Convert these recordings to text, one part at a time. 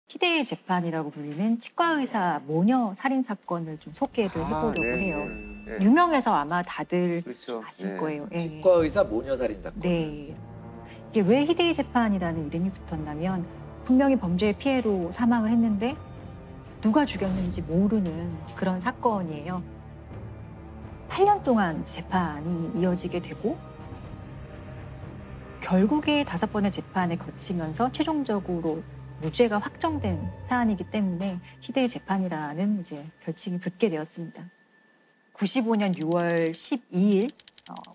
희대의 재판이라고 불리는 치과의사 모녀 살인 사건을 좀 소개를 해보려고 해요. 유명해서 아마 다들 그렇죠. 아실 거예요. 예. 치과의사 모녀 살인 사건. 네. 이게 왜 희대의 재판이라는 이름이 붙었냐면 분명히 범죄의 피해로 사망을 했는데 누가 죽였는지 모르는 그런 사건이에요. 8년 동안 재판이 이어지게 되고 결국에 5번의 재판을 거치면서 최종적으로 무죄가 확정된 사안이기 때문에 희대의 재판이라는 이제 별칭이 붙게 되었습니다. 95년 6월 12일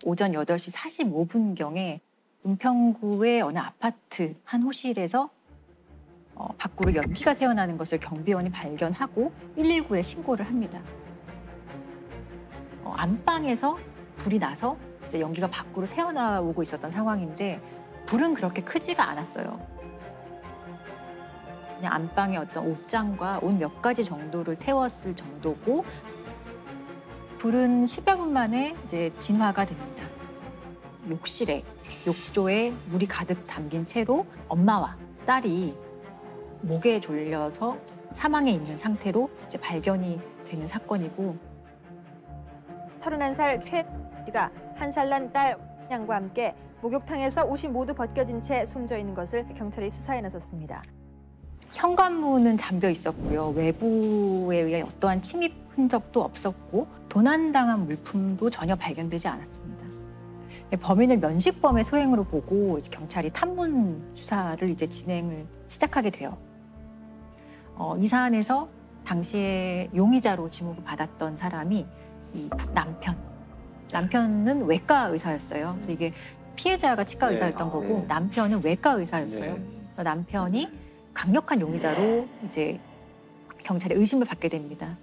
오전 8시 45분경에 은평구의 어느 아파트 한 호실에서 밖으로 연기가 새어나는 것을 경비원이 발견하고 119에 신고를 합니다. 안방에서 불이 나서 이제 연기가 밖으로 새어나오고 있었던 상황인데 불은 그렇게 크지가 않았어요. 그냥 안방에 어떤 옷장과 옷 몇 가지 정도를 태웠을 정도고 불은 10여 분 만에 이제 진화가 됩니다. 욕실에 욕조에 물이 가득 담긴 채로 엄마와 딸이 목에 졸려서 사망해 있는 상태로 이제 발견이 되는 사건이고 31살 최 씨가 1살 난 딸 양과 함께 목욕탕에서 옷이 모두 벗겨진 채 숨져 있는 것을 경찰이 수사에 나섰습니다. 현관문은 잠겨 있었고요. 외부에 의해 어떠한 침입 흔적도 없었고 도난당한 물품도 전혀 발견되지 않았습니다. 범인을 면식범의 소행으로 보고 이제 경찰이 탐문 수사를 이제 진행을 시작하게 돼요. 이 사안에서 당시에 용의자로 지목을 받았던 사람이 이 남편은 외과 의사였어요. 그래서 이게 피해자가 치과 의사였던 거고 남편은 외과 의사였어요. 남편이 강력한 용의자로 이제 경찰의 의심을 받게 됩니다.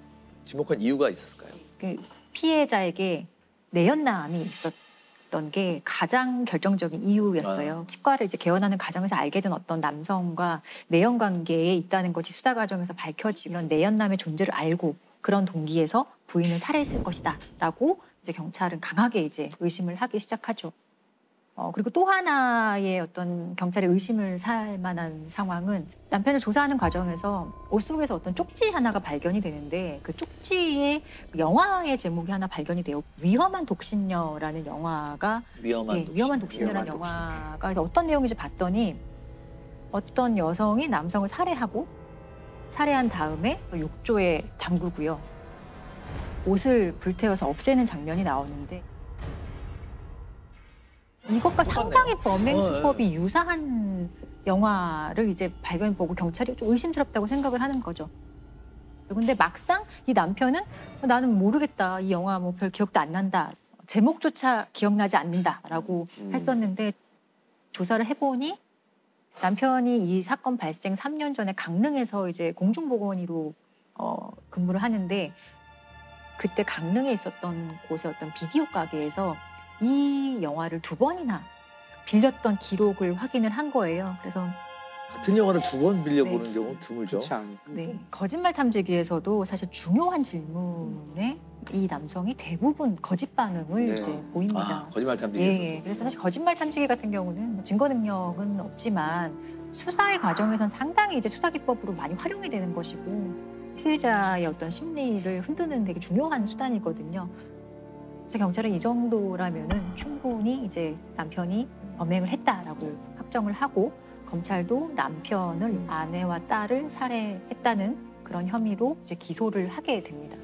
지목한 이유가 있었을까요? 그 피해자에게 내연남이 있었던 게 가장 결정적인 이유였어요. 치과를 이제 개원하는 과정에서 알게 된 어떤 남성과 내연 관계에 있다는 것이 수사 과정에서 밝혀지면 내연남의 존재를 알고 그런 동기에서 부인을 살해했을 것이다라고 이제 경찰은 강하게 이제 의심을 하기 시작하죠. 그리고 또 하나의 어떤 경찰의 의심을 살 만한 상황은 남편을 조사하는 과정에서 옷 속에서 어떤 쪽지 하나가 발견이 되는데 그 쪽지에 영화의 제목이 하나 발견이 돼요. 위험한 독신녀라는 영화가 위험한 독신녀라는 영화가 그래서 어떤 내용인지 봤더니 어떤 여성이 남성을 살해한 다음에 욕조에 담그고요. 옷을 불태워서 없애는 장면이 나오는데 이것과 상당히 범행 수법이 유사한 영화를 이제 발견보고 경찰이 좀 의심스럽다고 생각을 하는 거죠. 근데 막상 이 남편은 나는 모르겠다. 이 영화 뭐 별 기억도 안 난다. 제목조차 기억나지 않는다라고 했었는데 조사를 해보니 남편이 이 사건 발생 3년 전에 강릉에서 이제 공중보건의로 근무를 하는데 그때 강릉에 있었던 곳의 어떤 비디오 가게에서 이 영화를 2번이나 빌렸던 기록을 확인을 한 거예요. 그래서 같은 영화를 2번 빌려보는 경우 드물죠. 네, 거짓말 탐지기에서도 사실 중요한 질문에 이 남성이 대부분 거짓 반응을 이제 보입니다. 거짓말 탐지기에서. 예, 그래서 사실 거짓말 탐지기 같은 경우는 증거 능력은 없지만 수사의 과정에선 상당히 이제 수사 기법으로 많이 활용이 되는 것이고 피해자의 어떤 심리를 흔드는 되게 중요한 수단이거든요. 그래서 경찰은 이 정도라면은 충분히 이제 남편이 범행을 했다라고 확정을 하고 검찰도 남편을 아내와 딸을 살해했다는 그런 혐의로 이제 기소를 하게 됩니다.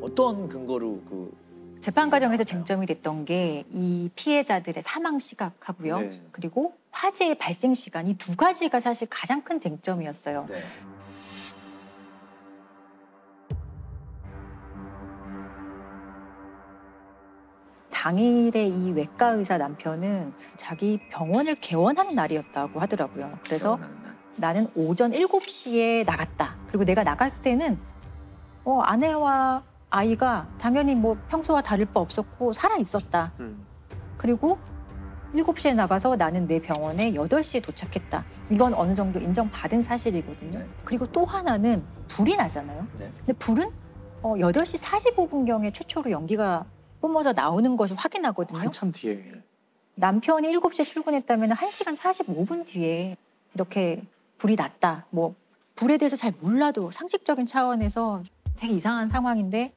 어떤 근거로 재판 과정에서 쟁점이 됐던 게 이 피해자들의 사망 시각하고요. 그리고 화재의 발생 시간 이 2가지가 사실 가장 큰 쟁점이었어요. 당일에 이 외과 의사 남편은 자기 병원을 개원하는 날이었다고 하더라고요. 그래서 나는 오전 7시에 나갔다. 그리고 내가 나갈 때는 아내와 아이가 당연히 뭐 평소와 다를 바 없었고 살아 있었다. 그리고 7시에 나가서 나는 내 병원에 8시에 도착했다. 이건 어느 정도 인정받은 사실이거든요. 그리고 또 하나는 불이 나잖아요. 근데 불은 8시 45분경에 최초로 연기가 뿜어져 나오는 것을 확인하거든요. 한참 뒤에. 남편이 7시에 출근했다면 1시간 45분 뒤에 이렇게 불이 났다. 뭐 불에 대해서 잘 몰라도 상식적인 차원에서 되게 이상한 상황인데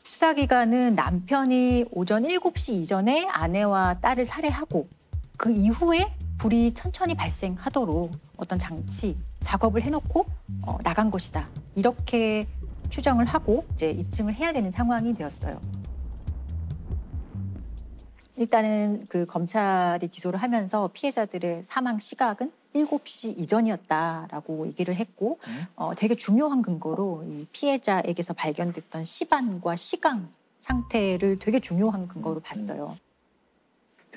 수사기관은 남편이 오전 7시 이전에 아내와 딸을 살해하고 그 이후에 불이 천천히 발생하도록 어떤 장치, 작업을 해놓고 나간 것이다. 이렇게 추정을 하고 이제 입증을 해야 되는 상황이 되었어요. 일단은 그 검찰이 기소를 하면서 피해자들의 사망 시각은 7시 이전이었다라고 얘기를 했고 되게 중요한 근거로 이 피해자에게서 발견됐던 시반과 시강 상태를 되게 중요한 근거로 봤어요.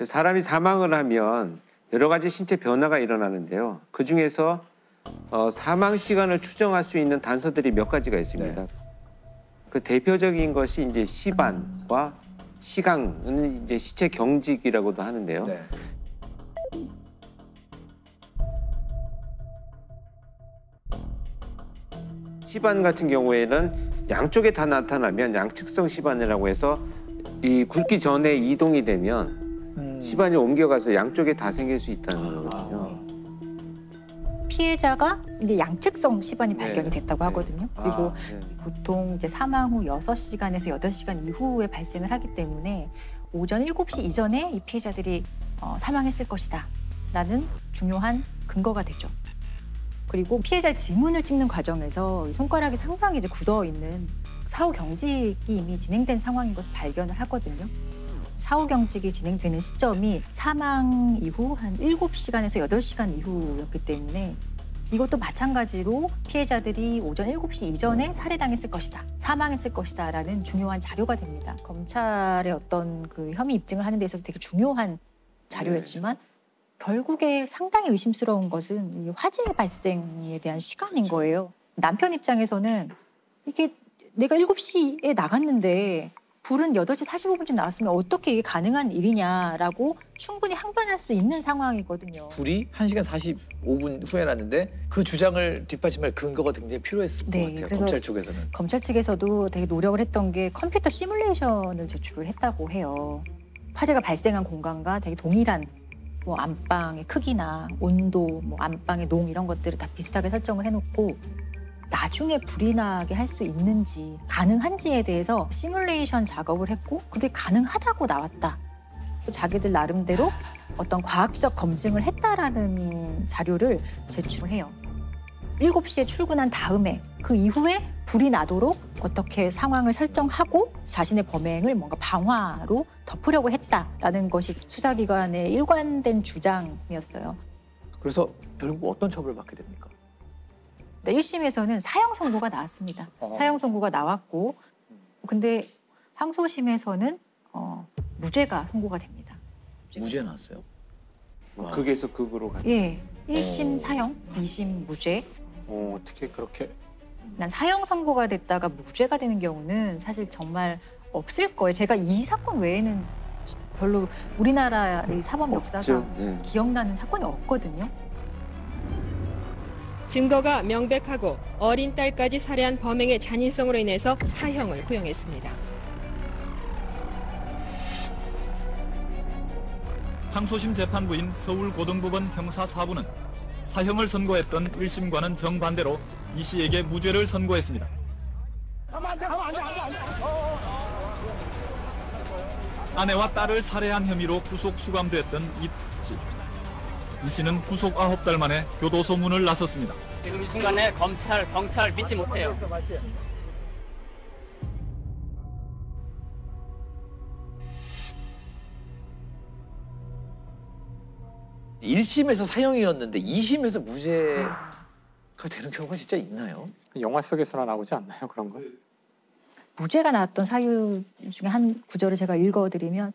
사람이 사망을 하면 여러 가지 신체 변화가 일어나는데요. 그중에서 사망 시간을 추정할 수 있는 단서들이 몇 가지가 있습니다. 네. 그 대표적인 것이 이제 시반과 시강은 이제 시체 경직이라고도 하는데요. 네. 시반 같은 경우에는 양쪽에 다 나타나면 양측성 시반이라고 해서 이 굵기 전에 이동이 되면 시반이 옮겨가서 양쪽에 다 생길 수 있다는 거거든요. 피해자가 이제 양측성 시반이 네. 발견이 됐다고 하거든요. 그리고 네. 보통 이제 사망 후 6시간에서 8시간 이후에 발생을 하기 때문에 오전 7시 이전에 이 피해자들이 사망했을 것이다 라는 중요한 근거가 되죠. 그리고 피해자의 지문을 찍는 과정에서 손가락이 상당히 이제 굳어 있는 사후 경직이 이미 진행된 상황인 것을 발견을 하거든요. 사후 경직이 진행되는 시점이 사망 이후 한 7시간에서 8시간 이후였기 때문에 이것도 마찬가지로 피해자들이 오전 7시 이전에 살해당했을 것이다, 사망했을 것이다 라는 중요한 자료가 됩니다. 검찰의 어떤 그 혐의 입증을 하는 데 있어서 되게 중요한 자료였지만 결국에 상당히 의심스러운 것은 이 화재 발생에 대한 시간인 거예요. 남편 입장에서는 이게 내가 7시에 나갔는데 불은 8시 45분쯤 나왔으면 어떻게 이게 가능한 일이냐라고 충분히 항변할 수 있는 상황이거든요. 불이 1시간 45분 후에 났는데 그 주장을 뒷받침할 근거가 굉장히 필요했을 네, 것 같아요. 그래서 검찰 쪽에서는. 검찰 측에서도 되게 노력을 했던 게 컴퓨터 시뮬레이션을 제출을 했다고 해요. 화재가 발생한 공간과 되게 동일한 뭐 안방의 크기나 온도, 뭐 안방의 농 이런 것들을 다 비슷하게 설정을 해놓고 나중에 불이 나게 할 수 있는지 가능한지에 대해서 시뮬레이션 작업을 했고 그게 가능하다고 나왔다. 자기들 나름대로 어떤 과학적 검증을 했다라는 자료를 제출을 해요. 7시에 출근한 다음에 그 이후에 불이 나도록 어떻게 상황을 설정하고 자신의 범행을 뭔가 방화로 덮으려고 했다라는 것이 수사기관의 일관된 주장이었어요. 그래서 결국 어떤 처벌을 받게 됩니까? 1심에서는 사형 선고가 나왔습니다. 사형 선고가 나왔고 근데 항소심에서는 무죄가 선고가 됩니다. 무죄 나왔어요? 극에서 극으로 가죠. 예, 1심 사형, 2심 무죄. 어떻게 그렇게 난 사형 선고가 됐다가 무죄가 되는 경우는 사실 정말 없을 거예요. 제가 이 사건 외에는 별로 우리나라의 사법 역사상 네. 기억나는 사건이 없거든요. 증거가 명백하고 어린 딸까지 살해한 범행의 잔인성으로 인해서 사형을 구형했습니다. 항소심 재판부인 서울고등법원 형사 4부는 사형을 선고했던 1심과는 정반대로 이 씨에게 무죄를 선고했습니다. 아내와 딸을 살해한 혐의로 구속 수감됐던 이 씨. 이 씨는 구속 9달 만에 교도소 문을 나섰습니다. 지금 이 순간에 경찰 믿지 못해요. 일심에서 사형이었는데 2심에서 무죄가 되는 경우가 진짜 있나요? 영화 속에서나 나오지 않나요? 그런 거? 무죄가 나왔던 사유 중에 한 구절을 제가 읽어드리면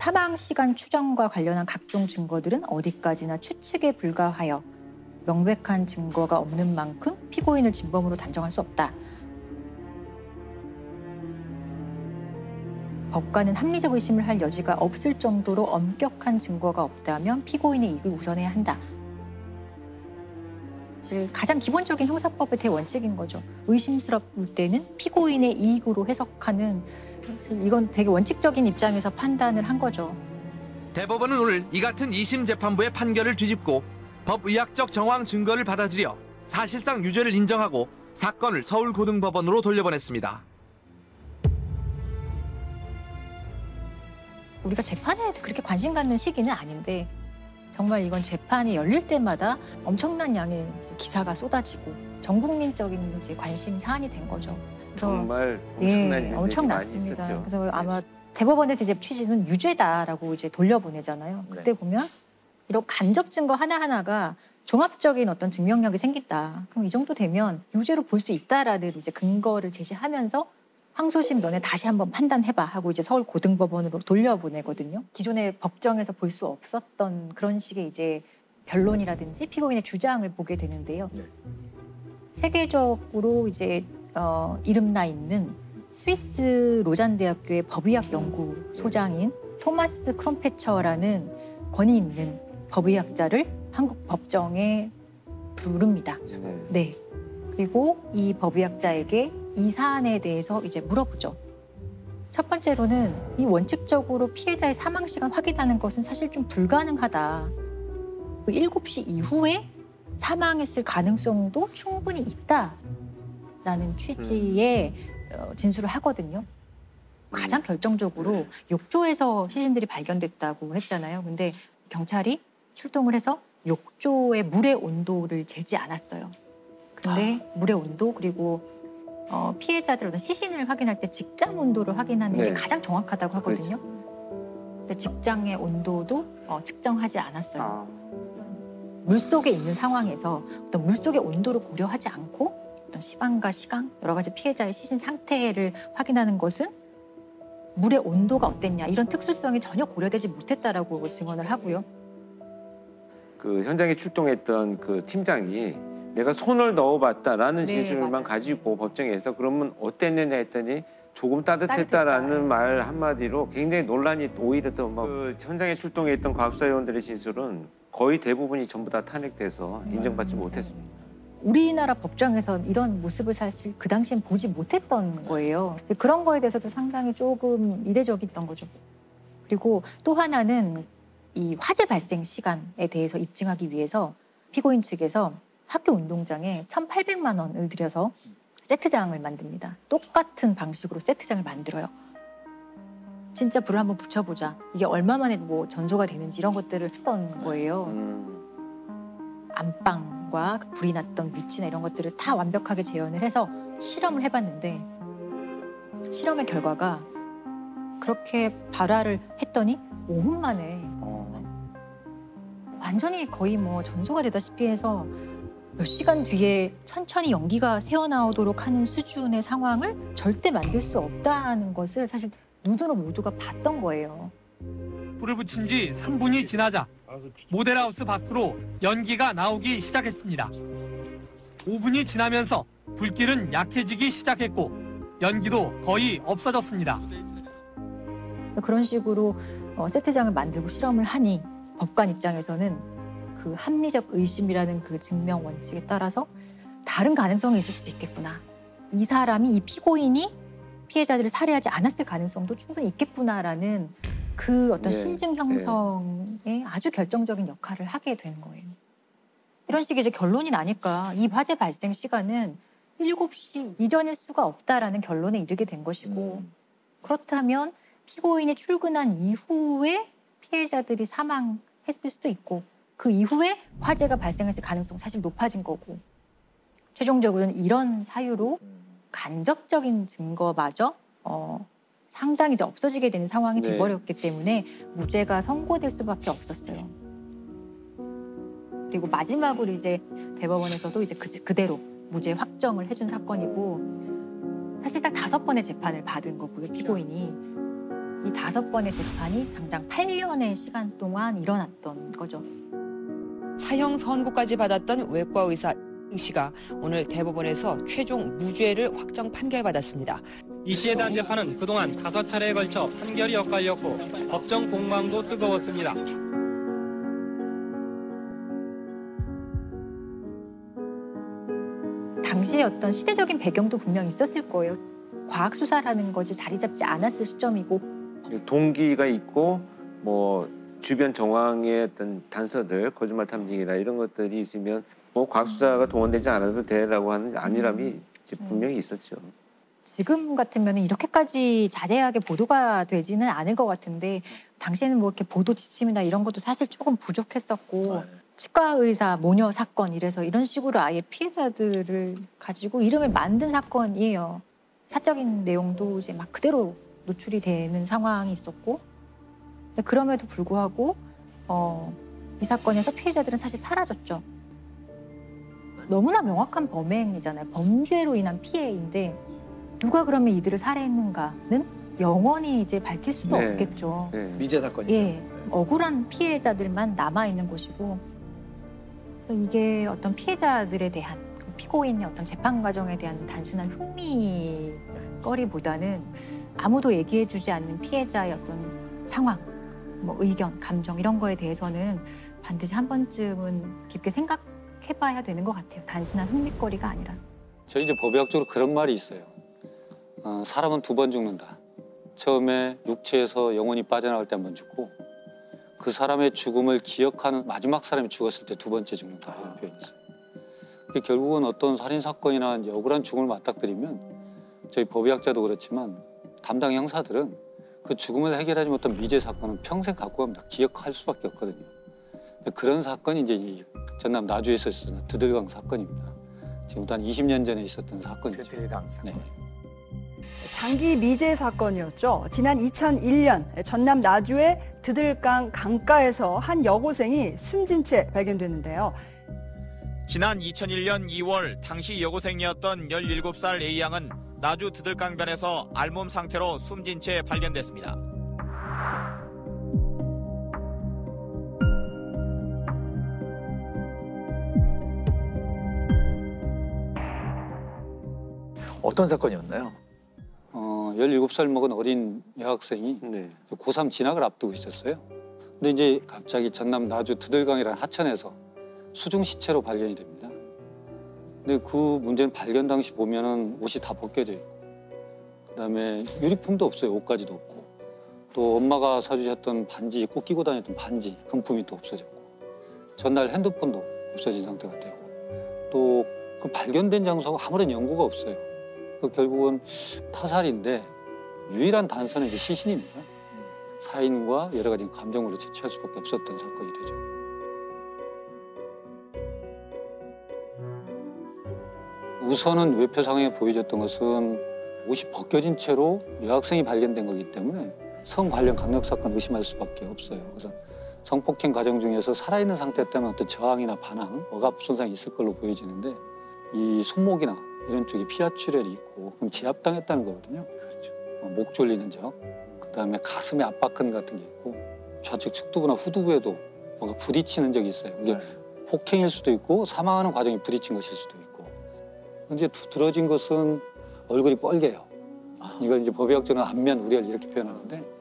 사망 시간 추정과 관련한 각종 증거들은 어디까지나 추측에 불과하여 명백한 증거가 없는 만큼 피고인을 진범으로 단정할 수 없다. 법관은 합리적 의심을 할 여지가 없을 정도로 엄격한 증거가 없다면 피고인의 이익을 우선해야 한다. 사실 가장 기본적인 형사법의 대원칙인 거죠. 의심스러울 때는 피고인의 이익으로 해석하는, 사실 이건 되게 원칙적인 입장에서 판단을 한 거죠. 대법원은 오늘 이 같은 2심 재판부의 판결을 뒤집고 법의학적 정황 증거를 받아들여 사실상 유죄를 인정하고 사건을 서울고등법원으로 돌려보냈습니다. 우리가 재판에 그렇게 관심 갖는 시기는 아닌데 정말 이건 재판이 열릴 때마다 엄청난 양의 기사가 쏟아지고 전 국민적인 이제 관심 사안이 된 거죠. 그래서 정말 엄청난 일들이 엄청났습니다. 많이 있었죠. 그래서 아마 대법원에서 이제 취지는 유죄다라고 이제 돌려보내잖아요. 그때 보면 이런 간접 증거 하나하나가 종합적인 어떤 증명력이 생긴다. 그럼 이 정도 되면 유죄로 볼 수 있다라는 이제 근거를 제시하면서 항소심 너네 다시 한번 판단해봐 하고 이제 서울고등법원으로 돌려보내거든요. 기존의 법정에서 볼 수 없었던 그런 식의 이제 변론이라든지 피고인의 주장을 보게 되는데요. 세계적으로 이제 이름나 있는 스위스 로잔 대학교의 법의학 연구소장인 토마스 크롬페처라는 권위 있는 법의학자를 한국 법정에 부릅니다. 네. 그리고 이 법의학자에게 이 사안에 대해서 이제 물어보죠. 첫 번째로는 이 원칙적으로 피해자의 사망 시간 확인하는 것은 사실 좀 불가능하다. 7시 이후에 사망했을 가능성도 충분히 있다라는 취지의 진술을 하거든요. 가장 결정적으로 욕조에서 시신들이 발견됐다고 했잖아요. 근데 경찰이 출동을 해서 욕조의 물의 온도를 재지 않았어요. 근데 물의 온도 그리고 피해자들 어떤 시신을 확인할 때 직장 온도를 확인하는 게 가장 정확하다고 하거든요. 근데 직장의 온도도 측정하지 않았어요. 물속에 있는 상황에서 어떤 물속의 온도를 고려하지 않고 어떤 시간과 시간, 여러 가지 피해자의 시신 상태를 확인하는 것은 물의 온도가 어땠냐 이런 특수성이 전혀 고려되지 못했다라고 증언을 하고요. 그 현장에 출동했던 그 팀장이 내가 손을 넣어봤다라는 네, 진술만 맞아요. 가지고 법정에서 그러면 어땠느냐 했더니 조금 따뜻했다라는 말 한마디로 굉장히 논란이 오히려 더 막 그 현장에 출동했던 과학수사위원들의 진술은 거의 대부분이 전부 다 탄핵돼서 인정받지 못했습니다. 우리나라 법정에서 이런 모습을 사실 그 당시엔 보지 못했던 거예요. 그런 거에 대해서도 상당히 조금 이례적이었던 거죠. 그리고 또 하나는 이 화재 발생 시간에 대해서 입증하기 위해서 피고인 측에서 학교 운동장에 1,800만 원을 들여서 세트장을 만듭니다. 똑같은 방식으로 세트장을 만들어요. 진짜 불을 한번 붙여보자. 이게 얼마 만에 뭐 전소가 되는지 이런 것들을 했던 거예요. 안방과 불이 났던 위치나 이런 것들을 다 완벽하게 재현을 해서 실험을 해봤는데 실험의 결과가 그렇게 발화를 했더니 5분 만에 완전히 거의 뭐 전소가 되다시피 해서 몇 시간 뒤에 천천히 연기가 새어나오도록 하는 수준의 상황을 절대 만들 수 없다는 것을 사실 눈으로 모두가 봤던 거예요. 불을 붙인 지 3분이 지나자 모델하우스 밖으로 연기가 나오기 시작했습니다. 5분이 지나면서 불길은 약해지기 시작했고 연기도 거의 없어졌습니다. 그런 식으로 세트장을 만들고 실험을 하니 법관 입장에서는 그 합리적 의심이라는 그 증명 원칙에 따라서 다른 가능성이 있을 수도 있겠구나. 이 사람이, 이 피고인이 피해자들을 살해하지 않았을 가능성도 충분히 있겠구나라는 그 어떤 심증 형성에 아주 결정적인 역할을 하게 되는 거예요. 이런 식의 이제 결론이 나니까 이 화재 발생 시간은 7시 이전일 수가 없다라는 결론에 이르게 된 것이고 그렇다면 피고인이 출근한 이후에 피해자들이 사망했을 수도 있고 그 이후에 화재가 발생했을 가능성이 사실 높아진 거고 최종적으로는 이런 사유로 간접적인 증거마저 상당히 이제 없어지게 되는 상황이 돼버렸기 때문에 무죄가 선고될 수밖에 없었어요. 그리고 마지막으로 이제 대법원에서도 이제 그대로 무죄 확정을 해준 사건이고 사실상 5번의 재판을 받은 거고요. 피고인이 이 5번의 재판이 장장 8년의 시간 동안 일어났던 거죠. 사형 선고까지 받았던 외과 의사 이 씨가 오늘 대법원에서 최종 무죄를 확정 판결받았습니다. 이 씨에 대한 재판은 그동안 5차례에 걸쳐 판결이 엇갈렸고 법정 공방도 뜨거웠습니다. 당시의 어떤 시대적인 배경도 분명히 있었을 거예요. 과학 수사라는 것이 자리 잡지 않았을 시점이고 동기가 있고 뭐 주변 정황의 어떤 단서들, 거짓말 탐지기나 이런 것들이 있으면 뭐 과수사가 동원되지 않아도 되라고 하는 안일함이 이제 분명히 있었죠. 지금 같으면 이렇게까지 자세하게 보도가 되지는 않을 것 같은데 당시에는 뭐 이렇게 보도 지침이나 이런 것도 사실 조금 부족했었고 치과 의사 모녀 사건 이래서 이런 식으로 아예 피해자들을 가지고 이름을 만든 사건이에요. 사적인 내용도 이제 막 그대로 노출이 되는 상황이 있었고 근데 그럼에도 불구하고 이 사건에서 피해자들은 사실 사라졌죠. 너무나 명확한 범행이잖아요. 범죄로 인한 피해인데 누가 그러면 이들을 살해했는가는 영원히 이제 밝힐 수도 네. 없겠죠. 네. 미제 사건이죠. 예, 억울한 피해자들만 남아 있는 것이고 이게 어떤 피해자들에 대한 피고인의 어떤 재판 과정에 대한 단순한 흥미거리보다는 아무도 얘기해주지 않는 피해자의 어떤 상황, 뭐 의견, 감정 이런 거에 대해서는 반드시 한 번쯤은 깊게 생각해봐야 되는 것 같아요. 단순한 흥미거리가 아니라. 저희 이제 법의학적으로 그런 말이 있어요. 사람은 2번 죽는다. 처음에 육체에서 영혼이 빠져나갈 때 한 번 죽고 그 사람의 죽음을 기억하는 마지막 사람이 죽었을 때 2번째 죽는다 이런 표현이 있어요. 결국은 어떤 살인 사건이나 이제 억울한 죽음을 맞닥뜨리면 저희 법의학자도 그렇지만 담당 형사들은 그 죽음을 해결하지 못한 미제 사건은 평생 갖고 갑니다. 기억할 수밖에 없거든요. 그런 사건이 이제 이 전남 나주에서 있었던 드들강 사건입니다. 지금부터 한 20년 전에 있었던 사건이죠. 드들강 사건. 네. 장기 미제 사건이었죠. 지난 2001년 전남 나주의 드들강 강가에서 한 여고생이 숨진 채 발견됐는데요. 지난 2001년 2월 당시 여고생이었던 17살 A양은 나주 드들강변에서 알몸 상태로 숨진 채 발견됐습니다. 어떤 사건이었나요? 17살 먹은 어린 여학생이 네. 고3 진학을 앞두고 있었어요. 근데 이제 갑자기 전남 나주 드들강이라는 하천에서 수중 시체로 발견이 됩니다. 근데 그 문제는 발견 당시 보면은 옷이 다 벗겨져 있고 그다음에 유리품도 없어요. 옷가지도 없고 또 엄마가 사주셨던 반지, 꼭 끼고 다녔던 반지, 금품이 또 없어졌고 전날 핸드폰도 없어진 상태가 되고 또 그 발견된 장소가 아무런 연고가 없어요. 결국은 타살인데 유일한 단서는 이제 시신입니다. 사인과 여러 가지 감정으로 채취할 수밖에 없었던 사건이 되죠. 우선은 외표상에 보여졌던 것은 옷이 벗겨진 채로 여학생이 발견된 거기 때문에 성 관련 강력 사건 의심할 수밖에 없어요. 그래서 성폭행 과정 중에서 살아있는 상태였다면 어떤 저항이나 반항, 억압 손상이 있을 걸로 보여지는데 이 손목이나 이런 쪽에 피하 출혈이 있고 그럼 제압당했다는 거거든요. 그렇죠. 목 졸리는 적, 그다음에 가슴에 압박근 같은 게 있고 좌측 측두부나 후두부에도 뭔가 부딪히는 적이 있어요. 이게 폭행일 수도 있고 사망하는 과정이 부딪힌 것일 수도 있고. 이제 두드러진 것은 얼굴이 뻘개요. 이걸 이제 법의학적으로는 안면 우려를 이렇게 표현하는데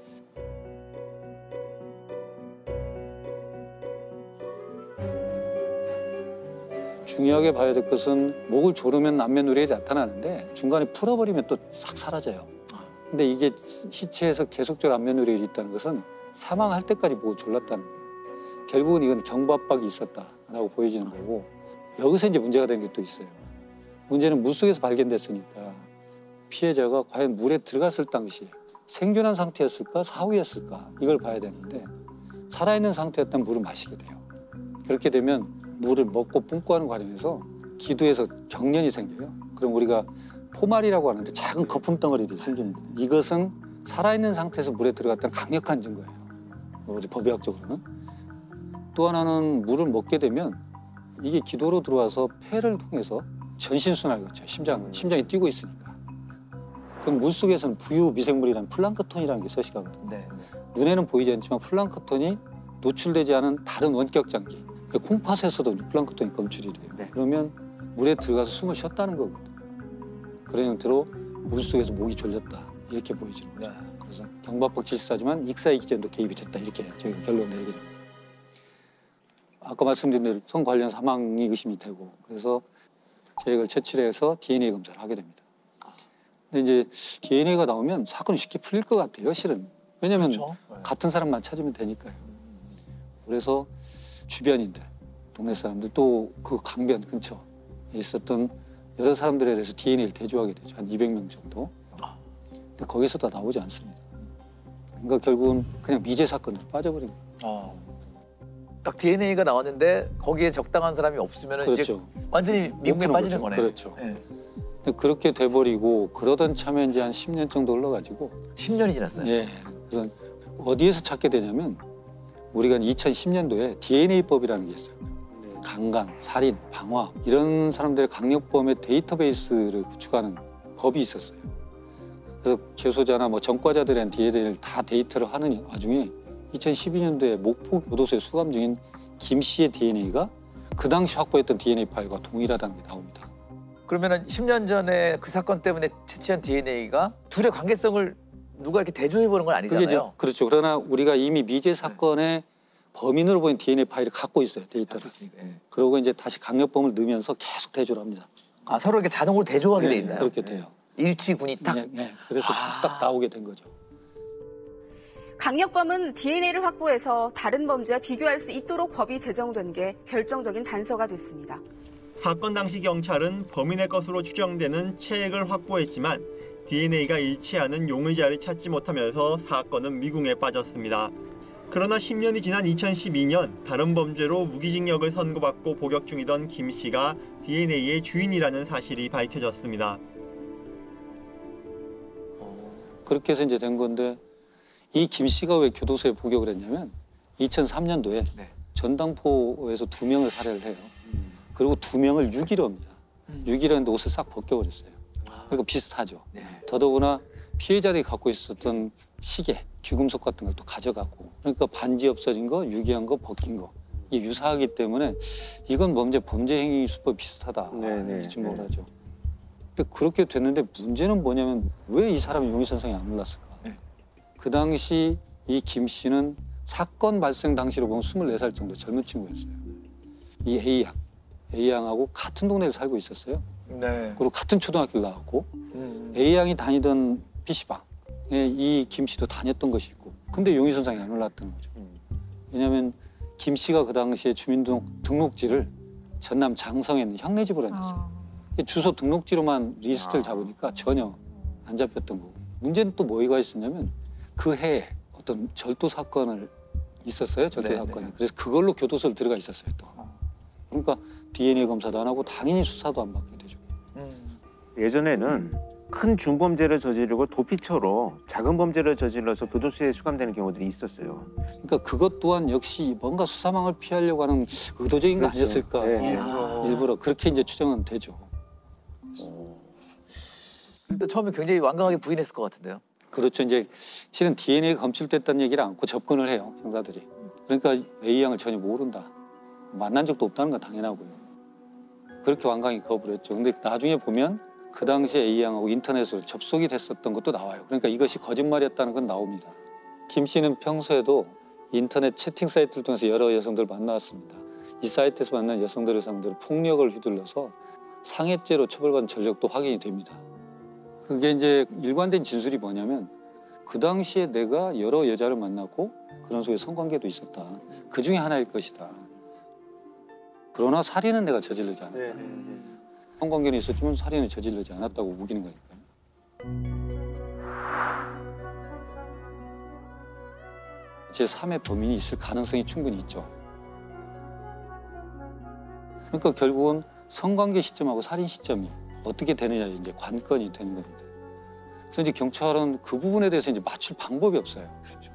중요하게 봐야 될 것은 목을 조르면 안면 우려이 나타나는데 중간에 풀어버리면 또 싹 사라져요. 근데 이게 시체에서 계속적으로 안면 우려이 있다는 것은 사망할 때까지 목을 졸랐다는 거예요. 결국은 이건 경부압박이 있었다라고 보여지는 거고 여기서 이제 문제가 되는 게 또 있어요. 문제는 물속에서 발견됐으니까 피해자가 과연 물에 들어갔을 당시 생존한 상태였을까 사후였을까 이걸 봐야 되는데 살아있는 상태였다면 물을 마시게 돼요. 그렇게 되면 물을 먹고 뿜고 하는 과정에서 기도에서 경련이 생겨요. 그럼 우리가 포말이라고 하는데 작은 거품 덩어리들이 생깁니다. 이것은 살아있는 상태에서 물에 들어갔다는 강력한 증거예요. 우리 법의학적으로는. 또 하나는 물을 먹게 되면 이게 기도로 들어와서 폐를 통해서 전신순환을 거쳐요. 심장이 뛰고 있으니까. 그럼 물속에서는 부유 미생물이라는 플랑크톤이라는 게 서식하거든요. 네. 눈에는 보이지 않지만 플랑크톤이 노출되지 않은 다른 원격 장기. 콩팥에서도 플랑크톤이 검출이 돼요. 네. 그러면 물에 들어가서 숨을 쉬었다는 거거든요. 그런 형태로 물속에서 목이 졸렸다. 이렇게 보여지는 거죠. 네. 그래서 경부압박 질사지만 익사의 기전도 개입이 됐다. 이렇게 저희가 결론 내리게 됩니다. 아까 말씀드린 대로 성 관련 사망이 의심이 되고 그래서 저희가 채취를 해서 DNA 검사를 하게 됩니다. 근데 이제 DNA가 나오면 사건이 쉽게 풀릴 것 같아요. 실은. 왜냐하면 그렇죠. 네. 같은 사람만 찾으면 되니까요. 그래서 주변인들, 동네 사람들 또 그 강변 근처에 있었던 여러 사람들에 대해서 DNA를 대조하게 되죠. 한 200명 정도. 근데 거기서 다 나오지 않습니다. 그러니까 결국은 그냥 미제 사건으로 빠져버린 거예요. 딱 DNA가 나왔는데 거기에 적당한 사람이 없으면 그렇죠. 이제 완전히 미국에 빠지는 거네. 그렇죠. 네. 근데 그렇게 돼버리고 그러던 참에 이제 한 10년 정도 흘러가지고 10년이 지났어요. 예. 그래서 어디에서 찾게 되냐면 우리가 2010년도에 DNA법이라는 게 있어요. 강간, 살인, 방화 이런 사람들의 강력범의 데이터베이스를 구축하는 법이 있었어요. 그래서 재소자나 뭐 전과자들에 대한 DNA를 다 데이터를 하는 와중에 2012년도에 목포 교도소에 수감 중인 김 씨의 DNA가 그 당시 확보했던 DNA 파일과 동일하다는 게 나옵니다. 그러면은 10년 전에 그 사건 때문에 채취한 DNA가 둘의 관계성을 누가 이렇게 대조해보는 건 아니잖아요. 그렇죠. 그러나 우리가 이미 미제 사건의 범인으로 보인 DNA 파일을 갖고 있어요, 데이터를. 그러고 이제 다시 강력범을 넣으면서 계속 대조를 합니다. 아, 서로 이렇게 자동으로 대조하게 돼 있나요? 그렇게 돼요. 일치군이 딱. 네. 그래서 딱 나오게 된 거죠. 강력범은 DNA를 확보해서 다른 범죄와 비교할 수 있도록 법이 제정된 게 결정적인 단서가 됐습니다. 사건 당시 경찰은 범인의 것으로 추정되는 체액을 확보했지만 DNA가 일치하는 용의자를 찾지 못하면서 사건은 미궁에 빠졌습니다. 그러나 10년이 지난 2012년 다른 범죄로 무기징역을 선고받고 복역 중이던 김 씨가 DNA의 주인이라는 사실이 밝혀졌습니다. 그렇게 해서 이제 된 건데 이 김 씨가 왜 교도소에 복역을 했냐면 2003년도에 전당포에서 2명을 살해를 해요. 그리고 2명을 유기로 합니다. 유기로 했는데 옷을 싹 벗겨버렸어요. 그러니까 비슷하죠. 더더구나 피해자들이 갖고 있었던 시계, 귀금속 같은 걸 또 가져가고 그러니까 반지 없어진 거, 유기한 거, 벗긴 거 이게 유사하기 때문에 이건 범죄 행위 수법 비슷하다 이렇게 증거를 하죠. 근데 그렇게 됐는데 문제는 뭐냐면 왜 이 사람이 용의선상에 안 올랐을까? 그 당시 이 김 씨는 사건 발생 당시로 보면 24살 정도 젊은 친구였어요. 이 A양하고 같은 동네에 살고 있었어요. 네. 그리고 같은 초등학교를 나왔고 A양이 다니던 PC방에 이 김 씨도 다녔던 것이 있고 근데 용의선상에 안 올랐다는 거죠. 왜냐하면 김 씨가 그 당시에 주민등록지를 전남 장성에 있는 형네 집으로 해놨어요. 주소 등록지로만 리스트를 잡으니까 전혀 안 잡혔던 거고. 문제는 또 뭐가 있었냐면 그 해에 어떤 절도 사건을 있었어요. 절도 사건이. 그래서 그걸로 교도소를 들어가 있었어요. 또. 그러니까 DNA 검사도 안 하고 당연히 수사도 안 받게 되죠. 예전에는 큰 중범죄를 저지르고 도피처로 작은 범죄를 저질러서 교도소에 수감되는 경우들이 있었어요. 그러니까 그것 또한 역시 뭔가 수사망을 피하려고 하는 의도적인 거 아니었을까. 일부러 그렇게 이제 추정은 되죠. 일단 처음에 굉장히 완강하게 부인했을 것 같은데요. 그렇죠. 이제 실은 DNA가 검출됐다는 얘기를 안고 접근을 해요. 형사들이. 그러니까 A양을 전혀 모른다. 만난 적도 없다는 건 당연하고요. 그렇게 완강히 거부를 했죠. 근데 나중에 보면 그 당시에 A양하고 인터넷으로 접속이 됐었던 것도 나와요. 그러니까 이것이 거짓말이었다는 건 나옵니다. 김 씨는 평소에도 인터넷 채팅 사이트를 통해서 여러 여성들을 만나왔습니다. 이 사이트에서 만난 여성들을 상대로 폭력을 휘둘러서 상해죄로 처벌받은 전력도 확인이 됩니다. 그게 이제 일관된 진술이 뭐냐면 그 당시에 내가 여러 여자를 만났고 그런 속에 성관계도 있었다. 그 중에 하나일 것이다. 그러나 살인은 내가 저지르지 않았다. 성관계는 있었지만 살인을 저지르지 않았다고 우기는 거니까요. 제3의 범인이 있을 가능성이 충분히 있죠. 그러니까 결국은 성관계 시점하고 살인 시점이 어떻게 되느냐 이제 관건이 되는 겁니다. 그래서 이제 경찰은 그 부분에 대해서 이제 맞출 방법이 없어요. 그렇죠.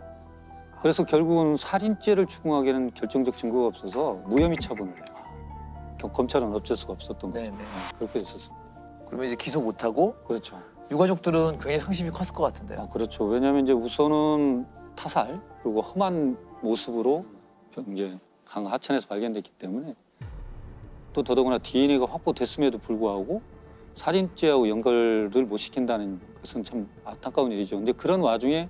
그래서 결국은 살인죄를 추궁하기에는 결정적 증거가 없어서 무혐의 처분을 해요. 검찰은 어쩔 수가 없었던 거죠. 그렇게 됐었습니다. 그러면 이제 기소 못하고 그렇죠. 유가족들은 굉장히 상심이 컸을 것 같은데요. 그렇죠. 왜냐하면 이제 우선은 타살 그리고 험한 모습으로 이제 강 하천에서 발견됐기 때문에 또 더더구나 DNA가 확보됐음에도 불구하고 살인죄하고 연결을 못 시킨다는 것은 참 안타까운 일이죠. 근데 그런 와중에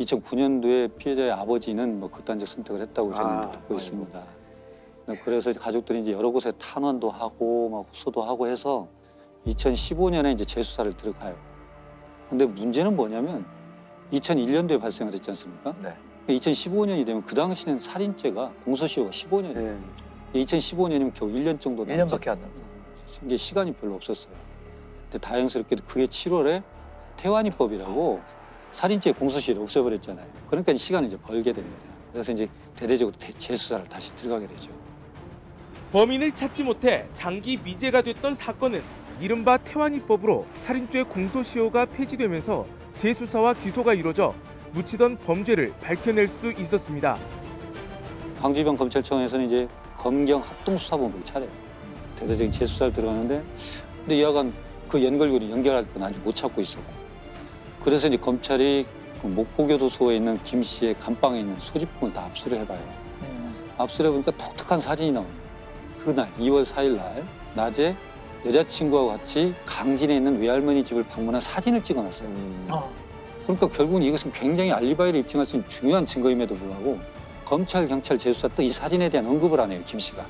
2009년도에 피해자의 아버지는 뭐 극단적 선택을 했다고 저는 듣고 있습니다. 그래서 가족들이 이제 여러 곳에 탄원도 하고 막 호소도 하고 해서 2015년에 이제 재수사를 들어가요. 근데 문제는 뭐냐면 2001년도에 발생을 했지 않습니까? 2015년이 되면 그 당시는 살인죄가 공소시효가 15년이에요. 2015년이면 겨우 1년 정도 남았죠. 1년밖에 안 남았어요. 이게 시간이 별로 없었어요. 근데 다행스럽게도 그게 7월에 태완이법이라고 살인죄 공소시효를 없애버렸잖아요. 그러니까 시간을 이제 벌게 된 거예요. 그래서 이제 대대적으로 재수사를 다시 들어가게 되죠. 범인을 찾지 못해 장기 미제가 됐던 사건은 이른바 태완이법으로 살인죄 공소시효가 폐지되면서 재수사와 기소가 이뤄져 묻히던 범죄를 밝혀낼 수 있었습니다. 광주지방검찰청에서는 이제 검경 합동수사본부를 차려요. 대대적인 재수사를 들어가는데 근데 여하간 그 연결고리 연결할 건 아직 못 찾고 있었고 그래서 이제 검찰이 그 목포교도소에 있는 김 씨의 감방에 있는 소지품을 다 압수를 해봐요. 압수를 해보니까 독특한 사진이 나옵니다. 그날 2월 4일 날 낮에 여자친구와 같이 강진에 있는 외할머니 집을 방문한 사진을 찍어놨어요. 그러니까 결국은 이것은 굉장히 알리바이를 입증할 수 있는 중요한 증거임에도 불구하고 검찰, 경찰 재수사 또 이 사진에 대한 언급을 안 해요, 김 씨가.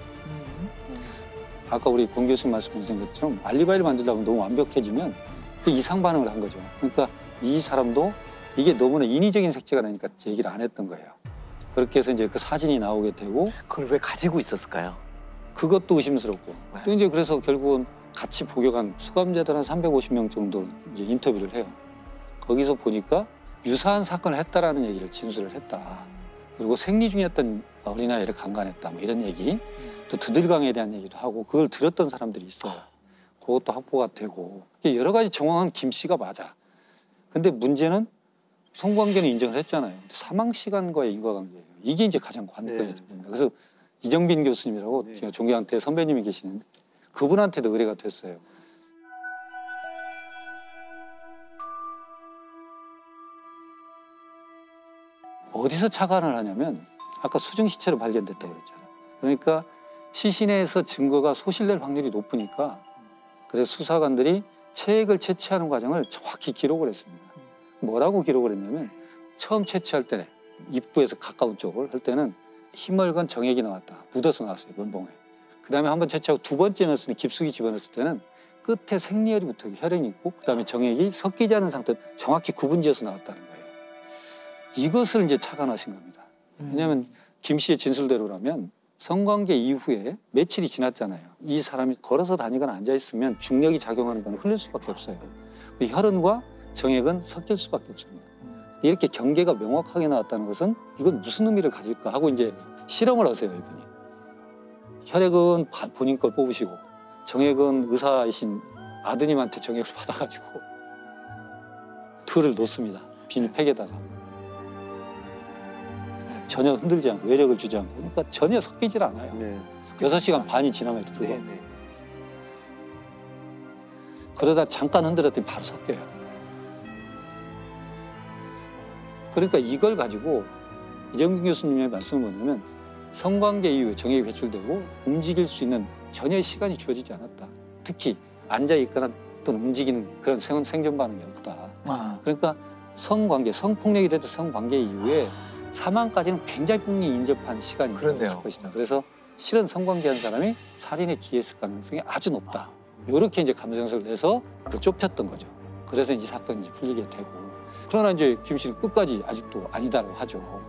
아까 우리 권 교수님 말씀하신 것처럼 알리바이를 만들다 보면 너무 완벽해지면 그 이상 반응을 한 거죠. 그러니까 이 사람도 이게 너무나 인위적인 색채가 나니까 얘기를 안 했던 거예요. 그렇게 해서 이제 그 사진이 나오게 되고 그걸 왜 가지고 있었을까요? 그것도 의심스럽고 또 이제 그래서 결국은 같이 복역한 수감자들 한 350명 정도 이제 인터뷰를 해요. 거기서 보니까 유사한 사건을 했다라는 얘기를 진술을 했다. 그리고 생리 중이었던 어린아이를 강간했다. 뭐 이런 얘기. 또 드들강에 대한 얘기도 하고 그걸 들었던 사람들이 있어요. 그것도 확보가 되고 여러 가지 정황은 김 씨가 맞아. 근데 문제는 성관계는 인정을 했잖아요. 사망 시간과의 인과관계예요. 이게 이제 가장 관건이 됩니다. 그래서 이정빈 교수님이라고 제가 존경하는 대 선배님이 계시는데 그분한테도 의뢰가 됐어요. 어디서 착안을 하냐면 아까 수중 시체로 발견됐다고 그랬잖아요. 그러니까 시신에서 증거가 소실될 확률이 높으니까 그래서 수사관들이 체액을 채취하는 과정을 정확히 기록을 했습니다. 뭐라고 기록을 했냐면 처음 채취할 때 입구에서 가까운 쪽을 할 때는 희멀건 정액이 나왔다. 묻어서 나왔어요. 면봉에. 그다음에 한번 채취하고 두 번째 넣었을 때 깊숙이 집어넣었을 때는 끝에 생리혈이 붙어 혈흔이 있고 그다음에 정액이 섞이지 않은 상태로 정확히 구분지어서 나왔다는 거예요. 이것을 이제 착안하신 겁니다. 왜냐하면 김 씨의 진술대로라면 성관계 이후에 며칠이 지났잖아요. 이 사람이 걸어서 다니거나 앉아있으면 중력이 작용하는 건 흘릴 수밖에 없어요. 혈흔과 정액은 섞일 수밖에 없습니다. 이렇게 경계가 명확하게 나왔다는 것은 이건 무슨 의미를 가질까 하고 이제 실험을 하세요, 이분이. 혈액은 본인 걸 뽑으시고 정액은 의사이신 아드님한테 정액을 받아가지고 둘을 놓습니다. 비닐팩에다가. 전혀 흔들지 않고 외력을 주지 않고 그러니까 전혀 섞이질 않아요. 6시간 반이 지남에도 불구하고. 그러다 잠깐 흔들었더니 바로 섞여요. 그러니까 이걸 가지고 이정빈 교수님의 말씀은 뭐냐면 성관계 이후에 정액이 배출되고 움직일 수 있는 전혀 시간이 주어지지 않았다. 특히 앉아있거나 또는 움직이는 그런 생존 반응이 없다. 그러니까 성관계, 성폭력이 됐던 성관계 이후에 사망까지는 굉장히 인접한 시간이 있을 것이다. 그래서 실은 성관계한 사람이 살인에 기했을 가능성이 아주 높다. 이렇게 이제 감정서를 내서 그 좁혔던 거죠. 그래서 이제 사건이 이제 풀리게 되고. 그러나 이제 김 씨는 끝까지 아직도 아니다라고 하죠.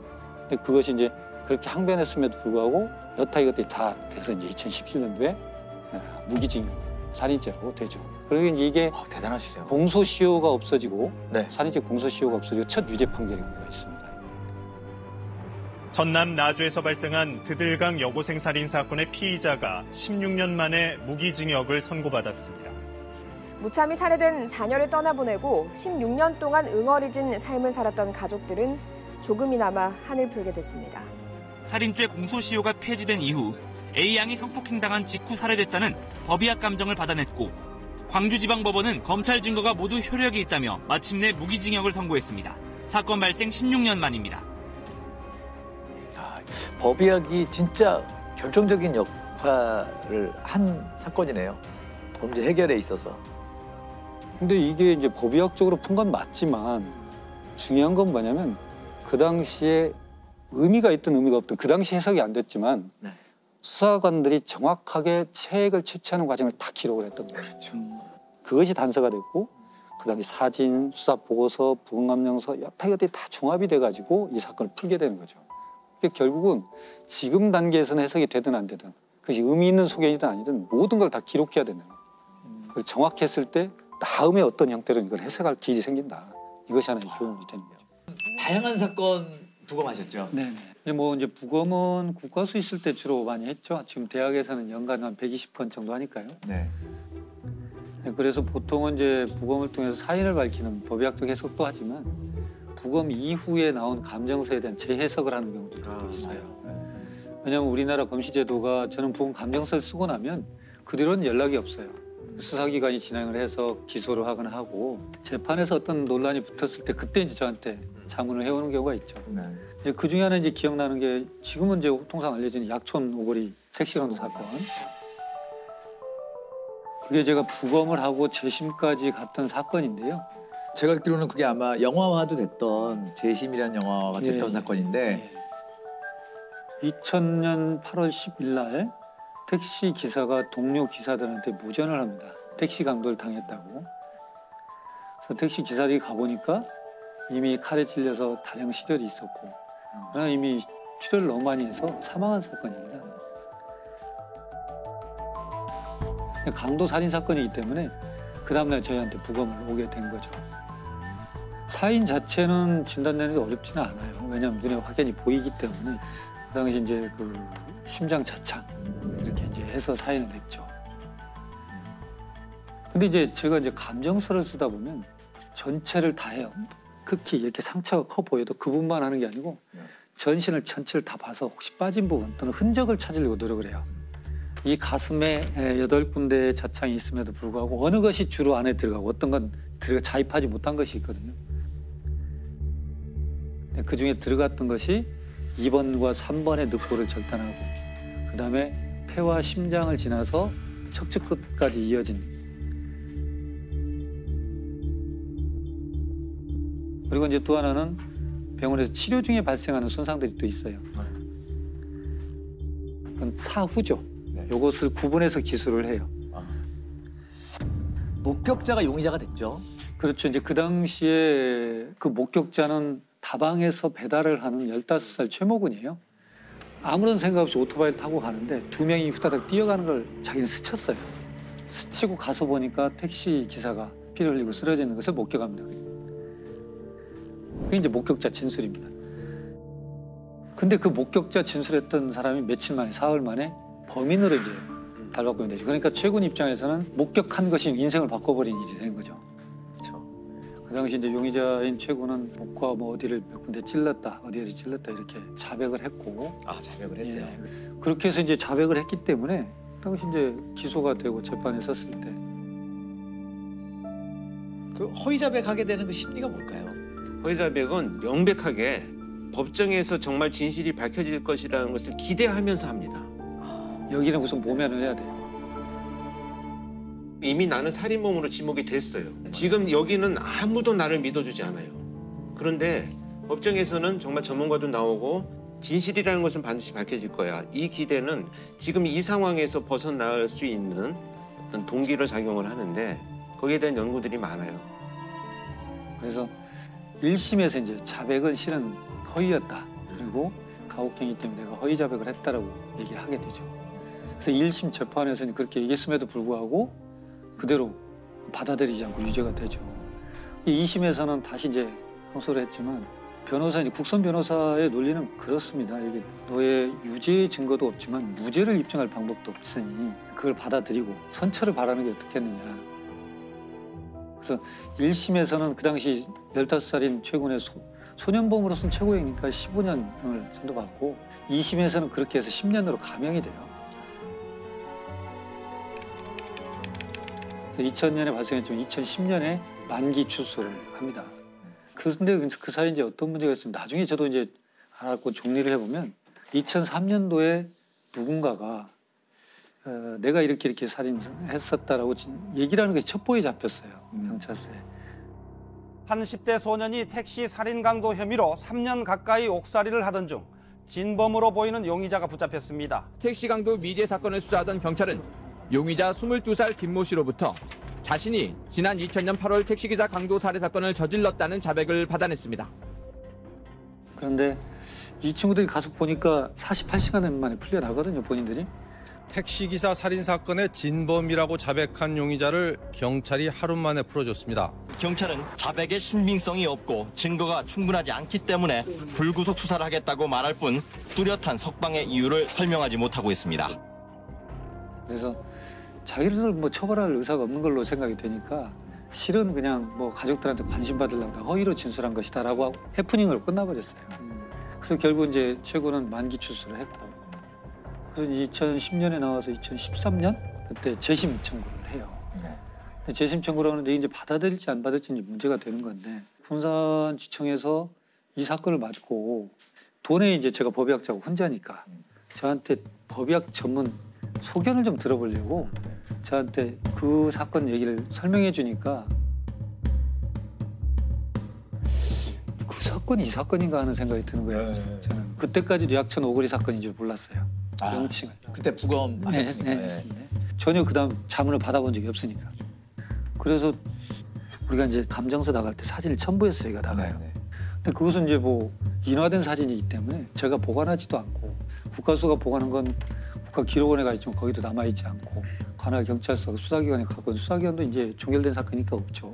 근데 그것이 이제 그렇게 항변했음에도 불구하고 여타 이것들이 다 돼서 이제 2017년도에 무기징역 살인죄로 되죠. 그리고 이제 이게 대단하시네요. 공소시효가 없어지고 살인죄 공소시효가 없어지고 첫 유죄 판결이 있습니다. 전남 나주에서 발생한 드들강 여고생 살인 사건의 피의자가 16년 만에 무기징역을 선고받았습니다. 무참히 살해된 자녀를 떠나보내고 16년 동안 응어리진 삶을 살았던 가족들은 조금이나마 한을 풀게 됐습니다. 살인죄 공소시효가 폐지된 이후 A양이 성폭행당한 직후 살해됐다는 법의학 감정을 받아냈고 광주지방법원은 검찰 증거가 모두 효력이 있다며 마침내 무기징역을 선고했습니다. 사건 발생 16년 만입니다. 법의학이 진짜 결정적인 역할을 한 사건이네요. 범죄 해결에 있어서. 근데 이게 이제 법의학적으로 푼 건 맞지만 중요한 건 뭐냐면 그 당시에 의미가 있든 의미가 없든 그 당시 해석이 안 됐지만 수사관들이 정확하게 체액을 채취하는 과정을 다 기록을 했던 거예요. 그것이 단서가 됐고 그다음에 사진, 수사 보고서, 부검감정서 여타여타 다 종합이 돼가지고 이 사건을 풀게 되는 거죠. 그러니까 결국은 지금 단계에서는 해석이 되든 안 되든 그것이 의미 있는 소견이든 아니든 모든 걸 다 기록해야 되는 거예요. 그래서 정확했을 때 다음에 어떤 형태로 이걸 해석할 길이 생긴다. 이것이 하나의 교훈이 됩니다. 다양한 사건 부검하셨죠? 네. 뭐 이제 부검은 국가수 있을 때 주로 많이 했죠. 지금 대학에서는 연간 한 120건 정도 하니까요. 네. 그래서 보통은 이제 부검을 통해서 사인을 밝히는 법의학적 해석도 하지만 부검 이후에 나온 감정서에 대한 재해석을 하는 경우도 있어요. 왜냐하면 우리나라 검시제도가 저는 부검 감정서를 쓰고 나면 그 뒤로는 연락이 없어요. 수사기관이 진행을 해서 기소를 하거나 하고 재판에서 어떤 논란이 붙었을 때 그때 이제 저한테 자문을 해오는 경우가 있죠. 이제 그 중에 하나 이제 기억나는 게 지금은 이제 통상 알려진 약촌 오거리 택시강도 사건. 그게 제가 부검을 하고 재심까지 갔던 사건인데요. 제가 듣기로는 그게 아마 영화화도 됐던 재심이라는 영화가 됐던 사건인데 2000년 8월 10일 날 택시 기사가 동료 기사들한테 무전을 합니다. 택시 강도를 당했다고. 그래서 택시 기사들이 가보니까 이미 칼에 찔려서 다량 실혈이 있었고 그러나 이미 출혈을 너무 많이 해서 사망한 사건입니다. 강도 살인 사건이기 때문에 그 다음날 저희한테 부검을 오게 된 거죠. 사인 자체는 진단내는 게 어렵지는 않아요. 왜냐하면 눈에 확연히 보이기 때문에 그 당시 이제 그 심장 자창 이렇게 이제 해서 사인을 냈죠. 근데 이제 제가 이제 감정서를 쓰다 보면 전체를 다 해요. 극히 이렇게 상처가 커 보여도 그 부분만 하는 게 아니고 전신을 전체를 다 봐서 혹시 빠진 부분 또는 흔적을 찾으려고 노력을 해요. 이 가슴에 8군데의 자창이 있음에도 불구하고 어느 것이 주로 안에 들어가고 어떤 건 자입하지 못한 것이 있거든요. 그중에 들어갔던 것이 2번과 3번의 늑골을 절단하고 그다음에 폐와 심장을 지나서 척추 끝까지 이어진 그리고 이제 또 하나는 병원에서 치료 중에 발생하는 손상들이 또 있어요. 그건 사후죠. 이것을 구분해서 기술을 해요. 목격자가 용의자가 됐죠. 그렇죠. 이제 그 당시에 그 목격자는 다방에서 배달을 하는 15살 최모군이에요. 아무런 생각 없이 오토바이를 타고 가는데 2명이 후다닥 뛰어가는 걸 자기는 스쳤어요. 스치고 가서 보니까 택시 기사가 피를 흘리고 쓰러져 있는 것을 목격합니다. 그게 이제 목격자 진술입니다. 근데 그 목격자 진술했던 사람이 며칠 만에, 사흘 만에 범인으로 이제 달받고 되죠. 그러니까 최군 입장에서는 목격한 것이 인생을 바꿔버린 일이 된 거죠. 그 당시 이제 용의자인 최군은 목과 뭐 어디를 몇 군데 찔렀다, 어디를 찔렀다 이렇게 자백을 했고. 아, 자백을 했어요. 그렇게 해서 이제 자백을 했기 때문에 당시 이제 기소가 되고 재판에 섰을 때. 그 허위 자백하게 되는 그 심리가 뭘까요? 허위 자백은 명백하게 법정에서 정말 진실이 밝혀질 것이라는 것을 기대하면서 합니다. 여기는 우선 모면을 해야 돼요. 이미 나는 살인범으로 지목이 됐어요. 지금 여기는 아무도 나를 믿어주지 않아요. 그런데 법정에서는 정말 전문가도 나오고 진실이라는 것은 반드시 밝혀질 거야. 이 기대는 지금 이 상황에서 벗어날 수 있는 어떤 동기로 작용을 하는데 거기에 대한 연구들이 많아요. 그래서 1심에서 이제 자백은 실은 허위였다. 그리고 가혹행위 때문에 내가 허위 자백을 했다라고 얘기를 하게 되죠. 그래서 1심 재판에서는 그렇게 얘기했음에도 불구하고 그대로 받아들이지 않고 유죄가 되죠. 2심에서는 다시 이제 항소를 했지만 변호사, 국선 변호사의 논리는 그렇습니다. 이게 너의 유죄의 증거도 없지만 무죄를 입증할 방법도 없으니 그걸 받아들이고 선처를 바라는 게 어떻겠느냐. 그래서 1심에서는 그 당시 15살인 최군의 소년범으로서는 최고형이니까 15년을 선고받고 2심에서는 그렇게 해서 10년으로 감형이 돼요. 2000년에 발생했지만 2010년에 만기 출소를 합니다. 근데 그 사이에 이제 어떤 문제가 있으면 나중에 저도 이제 알았고 정리를 해보면 2003년도에 누군가가 내가 이렇게 살인했었다라고 얘기를 하는 것이 첩보에 잡혔어요. 경찰서에. 한 10대 소년이 택시 살인 강도 혐의로 3년 가까이 옥살이를 하던 중 진범으로 보이는 용의자가 붙잡혔습니다. 택시 강도 미제 사건을 수사하던 경찰은 용의자 22살 김모 씨로부터 자신이 지난 2000년 8월 택시기사 강도 살해 사건을 저질렀다는 자백을 받아냈습니다. 그런데 이 친구들이 가서 보니까 48시간 만에 풀려나거든요, 본인들이. 택시기사 살인 사건의 진범이라고 자백한 용의자를 경찰이 하루 만에 풀어줬습니다. 경찰은 자백의 신빙성이 없고 증거가 충분하지 않기 때문에 불구속 수사를 하겠다고 말할 뿐 뚜렷한 석방의 이유를 설명하지 못하고 있습니다. 그래서 자기를 뭐 처벌할 의사가 없는 걸로 생각이 되니까 실은 그냥 뭐 가족들한테 관심 받으려고 허위로 진술한 것이다라고 해프닝으로 끝나버렸어요. 그래서 결국 이제 최고는 만기 출소를 했고, 그래서 2010년에 나와서 2013년 그때 재심 청구를 해요. 근데 재심 청구를 하는데 이제 받아들일지 안 받을지 이제 문제가 되는 건데, 군산지청에서 이 사건을 맡고 돈에 이제 제가 법의학자고 혼자니까 저한테 법의학 전문 소견을 좀 들어보려고 저한테 그 사건 얘기를 설명해 주니까 그 사건이 이 사건인가 하는 생각이 드는 거예요. 저는 그때까지도 약천 오거리 사건인 줄 몰랐어요. 명칭을. 그때 부검 하셨으니까. 네. 전혀 그다음 자문을 받아본 적이 없으니까. 그래서 우리가 이제 감정서 나갈 때 사진을 첨부해서 저희가 나가요. 근데 그것은 이제 뭐 인화된 사진이기 때문에 제가 보관하지도 않고, 국가수가 보관한 건 국가기록원에 가 있지만 거기도 남아있지 않고, 관할 경찰서 수사기관에 가고, 수사기관도 이제 종결된 사건이니까 없죠.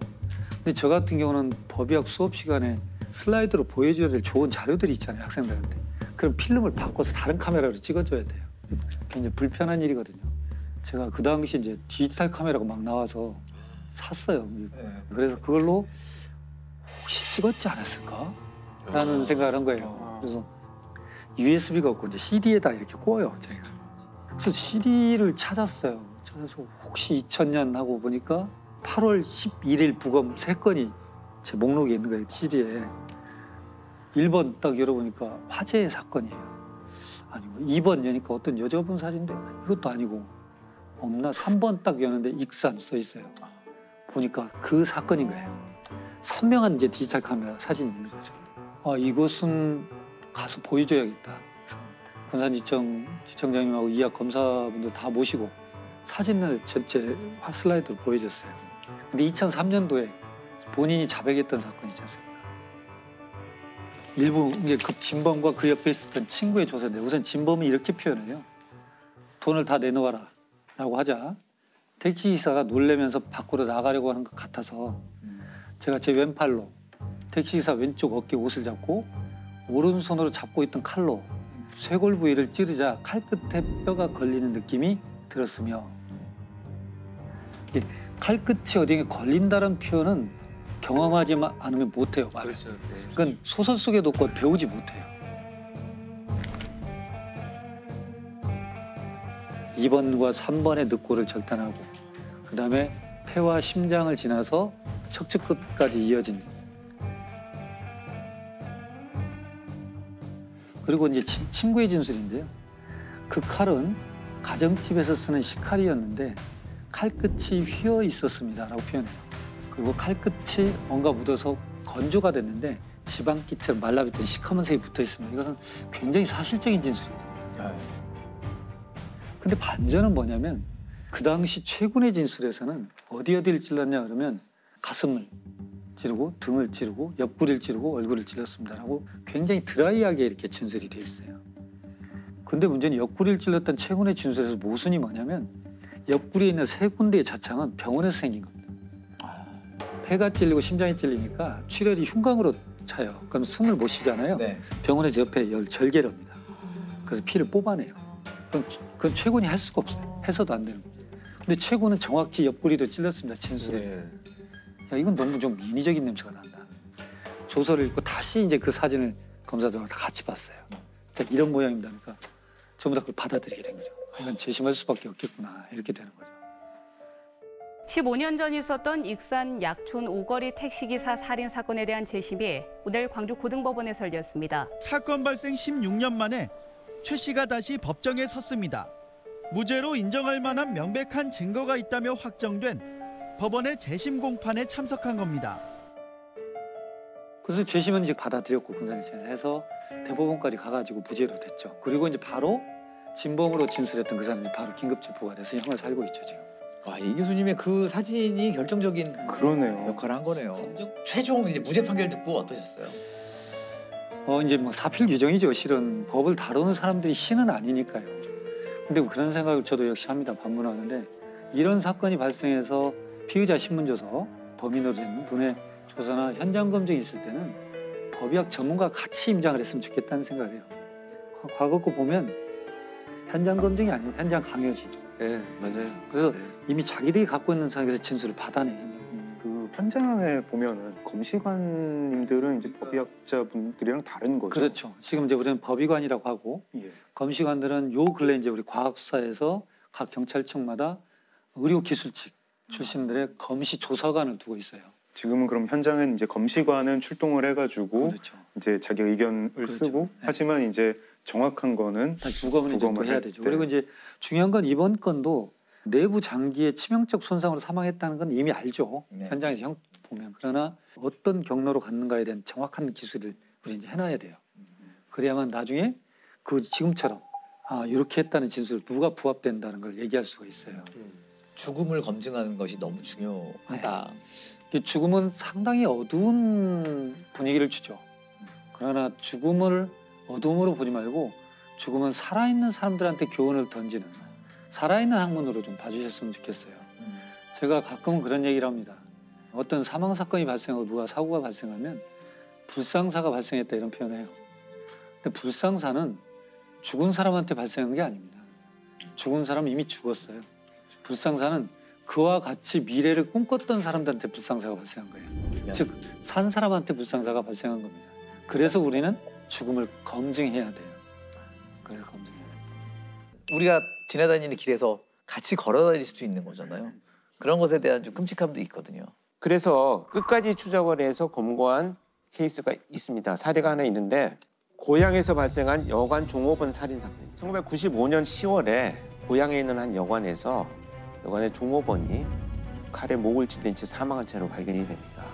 근데 저 같은 경우는 법의학 수업 시간에 슬라이드로 보여줘야 될 좋은 자료들이 있잖아요, 학생들한테. 그럼 필름을 바꿔서 다른 카메라로 찍어줘야 돼요. 굉장히 불편한 일이거든요. 제가 그 당시 이제 디지털 카메라가 막 나와서 샀어요. 그래서 그걸로 혹시 찍었지 않았을까? 라는 생각을 한 거예요. 그래서 USB가 없고 이제 CD에다 이렇게 꽂아요, 제가. 그래서 CD를 찾았어요. 찾아서 혹시 2000년 하고 보니까 8월 11일 부검 3건이 제 목록에 있는 거예요, CD에. 1번 딱 열어보니까 화재 사건이에요. 아니고 2번 여니까 어떤 여자분 사진인데 이것도 아니고 없나? 3번 딱 여는데 익산 써 있어요. 보니까 그 사건인 거예요. 선명한 이제 디지털 카메라 사진이 있는 거죠. 아, 이것은 가서 보여줘야겠다. 군산지청 지청장님하고 이학 검사분들 다 모시고 사진을 전체 슬라이드로 보여줬어요. 근데 2003년도에 본인이 자백했던 사건이지 않습니까? 일부 이게 그 진범과 그 옆에 있었던 친구의 조사인데, 우선 진범이 이렇게 표현해요. 돈을 다 내놓아라 라고 하자 택시기사가 놀래면서 밖으로 나가려고 하는 것 같아서 제가 제 왼팔로 택시기사 왼쪽 어깨 옷을 잡고 오른손으로 잡고 있던 칼로 쇄골 부위를 찌르자 칼끝에 뼈가 걸리는 느낌이 들었으며, 칼끝이 어디에 걸린다는 표현은 경험하지 않으면 못해요, 말을. 그건 소설 속에도 없고 배우지 못해요. 2번과 3번의 늑골을 절단하고 그다음에 폐와 심장을 지나서 척추끝까지 이어진, 그리고 이제 친구의 진술인데요. 그 칼은 가정집에서 쓰는 식칼이었는데 칼끝이 휘어 있었습니다라고 표현해요. 그리고 칼끝이 뭔가 묻어서 건조가 됐는데 지방기처럼 말라붙은 시커먼 색이 붙어 있습니다. 이것은 굉장히 사실적인 진술이거든요. 근데 반전은 뭐냐면 그 당시 최군의 진술에서는 어디를 찔렀냐 그러면 가슴을 찌르고 등을 찌르고 옆구리를 찌르고 얼굴을 찔렀습니다라고 굉장히 드라이하게 이렇게 진술이 돼 있어요. 근데 문제는 옆구리를 찔렀던 최군의 진술에서 모순이 뭐냐면 옆구리에 있는 3군데의 자창은 병원에서 생긴 겁니다. 폐가 찔리고 심장이 찔리니까 출혈이 흉곽으로 차요. 그럼 숨을 못 쉬잖아요. 병원에서 옆에 절개를 합니다. 그래서 피를 뽑아내요. 그건 최군이 할 수가 없어요. 해서도 안 되는 거예요. 근데 최군은 정확히 옆구리도 찔렀습니다, 진술을. 야, 이건 너무 좀 인위적인 냄새가 난다. 조서를 읽고 다시 이제 그 사진을 검사들과 다 같이 봤어요. 자, 이런 모양입니다. 그러니까 전부 다 그걸 받아들이게 된 거죠. 이건 재심할 수밖에 없겠구나, 이렇게 되는 거죠. 15년 전 있었던 익산 약촌 오거리 택시기사 살인 사건에 대한 재심이 오늘 광주 고등법원에서 열렸습니다. 사건 발생 16년 만에 최 씨가 다시 법정에 섰습니다. 무죄로 인정할 만한 명백한 증거가 있다며 확정된 법원의 재심 공판에 참석한 겁니다. 그래서 재심은 이제 받아들였고 군산지청에서 해서 대법원까지 가가지고 무죄로 됐죠. 그리고 이제 바로 진범으로 진술했던 그 사람이 바로 긴급 체포가 돼서 형을 살고 있죠, 지금. 와, 이 교수님의 그 사진이 결정적인 그러네요. 역할을 한 거네요. 최종 이제 무죄 판결 듣고 어떠셨어요? 이제 뭐 사필 규정이죠. 실은 법을 다루는 사람들이 신은 아니니까요. 근데 그런 생각을 저도 역시 합니다. 반문하는데 이런 사건이 발생해서 피의자 신문조서, 범인으로 된 분의 조사나 현장 검증이 있을 때는 법의학 전문가가 같이 임장을 했으면 좋겠다는 생각을 해요. 과거 거 보면 현장 검증이 아니고 현장 강요지. 네, 맞아요. 그래서 이미 자기들이 갖고 있는 상황에서 진술을 받아내. 그 현장에 보면은 검시관님들은 이제 법의학자분들이랑 다른 거죠. 그렇죠. 지금 이제 우리는 법의관이라고 하고 검시관들은 요 근래 이제 우리 과학수사에서 각 경찰청마다 의료기술직 출신들의 검시 조사관을 두고 있어요. 지금은 그럼 현장엔 이제 검시관은 출동을 해가지고 이제 자기 의견을 쓰고 하지만 이제 정확한 거는 부검을 또 해야 되죠. 그리고 이제 중요한 건 이번 건도 내부 장기의 치명적 손상으로 사망했다는 건 이미 알죠. 현장에서 보면. 그러나 어떤 경로로 갔는가에 대한 정확한 기술을 우리 이제 해놔야 돼요. 그래야만 나중에 그 지금처럼 이렇게 했다는 진술을 누가 부합된다는 걸 얘기할 수가 있어요. 죽음을 검증하는 것이 너무 중요하다. 죽음은 상당히 어두운 분위기를 주죠. 그러나 죽음을 어둠으로 보지 말고 죽음은 살아있는 사람들한테 교훈을 던지는 살아있는 학문으로 좀 봐주셨으면 좋겠어요. 제가 가끔은 그런 얘기를 합니다. 어떤 사망 사건이 발생하고 누가 사고가 발생하면 불상사가 발생했다 이런 표현을 해요. 근데 불상사는 죽은 사람한테 발생한 게 아닙니다. 죽은 사람은 이미 죽었어요. 불상사는 그와 같이 미래를 꿈꿨던 사람들한테 불상사가 발생한 거예요. 즉, 산 사람한테 불상사가 발생한 겁니다. 그래서 우리는 죽음을 검증해야 돼요. 그래서 검증해야 돼요. 우리가 지나다니는 길에서 같이 걸어다닐 수 있는 거잖아요. 그런 것에 대한 좀 끔찍함도 있거든요. 그래서 끝까지 추적을 해서 검거한 케이스가 있습니다. 사례가 하나 있는데 고향에서 발생한 여관 종업원 살인 사건. 1995년 10월에 고향에 있는 한 여관에서 여관의 종업원이 칼에 목을 찔린 채 사망한 채로 발견이 됩니다.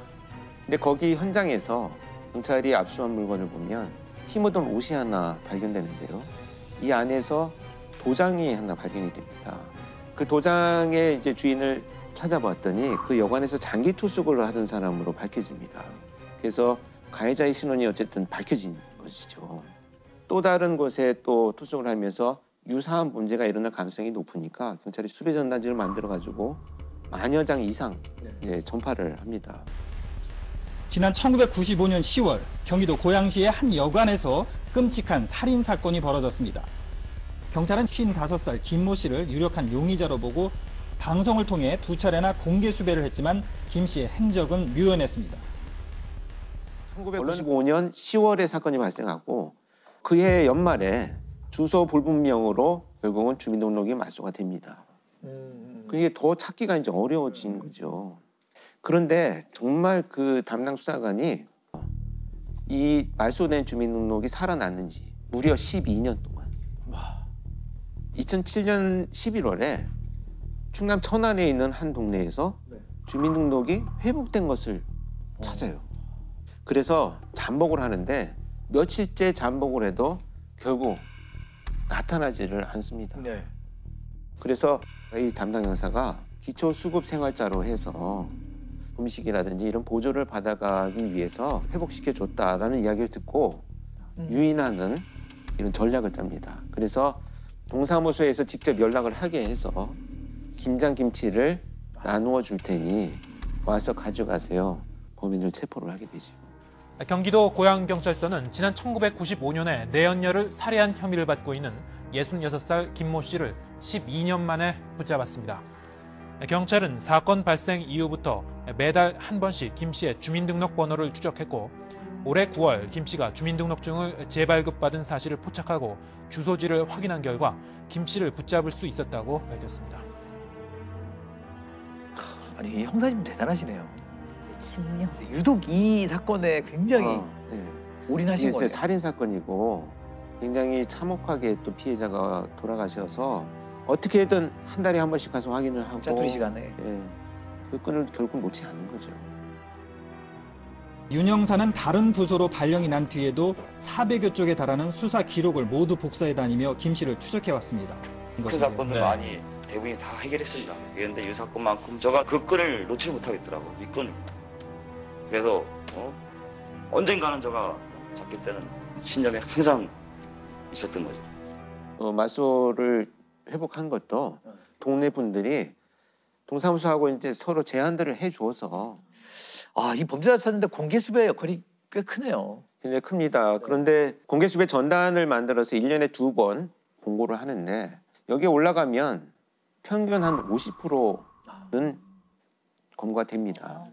근데 거기 현장에서 경찰이 압수한 물건을 보면 피 묻은 옷이 하나 발견되는데요. 이 안에서 도장이 하나 발견이 됩니다. 그 도장의 이제 주인을 찾아봤더니 그 여관에서 장기 투숙을 하던 사람으로 밝혀집니다. 그래서 가해자의 신원이 어쨌든 밝혀진 것이죠. 또 다른 곳에 또 투숙을 하면서 유사한 범죄가 일어날 가능성이 높으니까 경찰이 수배 전단지를 만들어가지고 10,000여 장 이상 전파를 합니다. 지난 1995년 10월 경기도 고양시의 한 여관에서 끔찍한 살인 사건이 벌어졌습니다. 경찰은 55살 김모 씨를 유력한 용의자로 보고 방송을 통해 2차례나 공개 수배를 했지만 김 씨의 행적은 묘연했습니다. 1995년 10월에 사건이 발생하고 그해 연말에 주소 불분명으로 결국은 주민등록이 말소가 됩니다. 그게 더 찾기가 이제 어려워진 거죠. 그런데 정말 그 담당 수사관이 이 말소된 주민등록이 살아났는지 무려 12년 동안. 2007년 11월에 충남 천안에 있는 한 동네에서 주민등록이 회복된 것을 찾아요. 그래서 잠복을 하는데 며칠째 잠복을 해도 결국 나타나지를 않습니다. 그래서 이 담당 형사가 기초수급생활자로 해서 음식이라든지 이런 보조를 받아가기 위해서 회복시켜줬다라는 이야기를 듣고 유인하는 이런 전략을 짭니다. 그래서 동사무소에서 직접 연락을 하게 해서 김장김치를 나누어 줄 테니 와서 가져가세요. 범인을 체포를 하게 되죠. 경기도 고양경찰서는 지난 1995년에 내연녀를 살해한 혐의를 받고 있는 66살 김모 씨를 12년 만에 붙잡았습니다. 경찰은 사건 발생 이후부터 매달 한 번씩 김 씨의 주민등록 번호를 추적했고 올해 9월 김 씨가 주민등록증을 재발급받은 사실을 포착하고 주소지를 확인한 결과 김 씨를 붙잡을 수 있었다고 밝혔습니다. 아니, 형사님 대단하시네요. 증명. 유독 이 사건에 굉장히 올인하신 거예요. 살인 사건이고 굉장히 참혹하게 또 피해자가 돌아가셔서 어떻게든 한 달에 한 번씩 가서 확인을 하고 짜투리 시간에 그 끈을 결국 놓지 않는 거죠. 윤 형사는 다른 부서로 발령이 난 뒤에도 400여 쪽에 달하는 수사 기록을 모두 복사해 다니며 김 씨를 추적해왔습니다. 그 사건을 많이 대부분이 다 해결했습니다. 그런데 이 사건만큼 제가 그 끈을 놓지 못하겠더라고요. 이 끈을. 그래서 언젠가는 제가 잡겠다는 신념이 항상 있었던 거죠. 맞소를 회복한 것도 동네 분들이 동사무소하고 이제 서로 제안들을 해주어서 이 범죄자 찾는데 공개수배 역할이 꽤 크네요. 굉장히 큽니다. 그런데 공개수배 전단을 만들어서 1년에 2번 공고를 하는데 여기에 올라가면 평균 한 50%는 검거가 됩니다.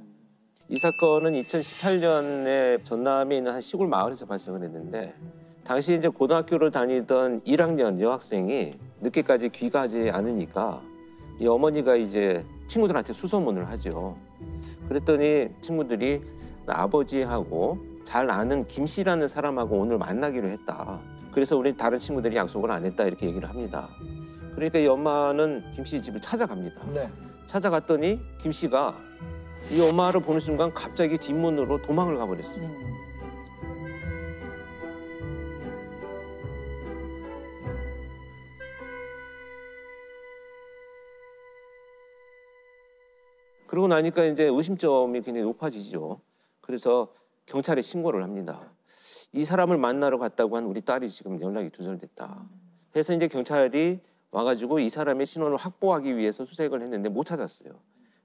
이 사건은 2018년에 전남에 있는 한 시골 마을에서 발생을 했는데 당시 이제 고등학교를 다니던 1학년 여학생이 늦게까지 귀가하지 않으니까 이 어머니가 이제 친구들한테 수소문을 하죠. 그랬더니 친구들이 아버지하고 잘 아는 김 씨라는 사람하고 오늘 만나기로 했다. 그래서 우리 다른 친구들이 약속을 안 했다 이렇게 얘기를 합니다. 그러니까 이 엄마는 김 씨 집을 찾아갑니다. 네. 찾아갔더니 김 씨가 이 엄마를 보는 순간 갑자기 뒷문으로 도망을 가버렸어요. 그러고 나니까 이제 의심점이 굉장히 높아지죠. 그래서 경찰에 신고를 합니다. 이 사람을 만나러 갔다고 한 우리 딸이 지금 연락이 두절됐다. 그래서 이제 경찰이 와가지고 이 사람의 신원을 확보하기 위해서 수색을 했는데 못 찾았어요.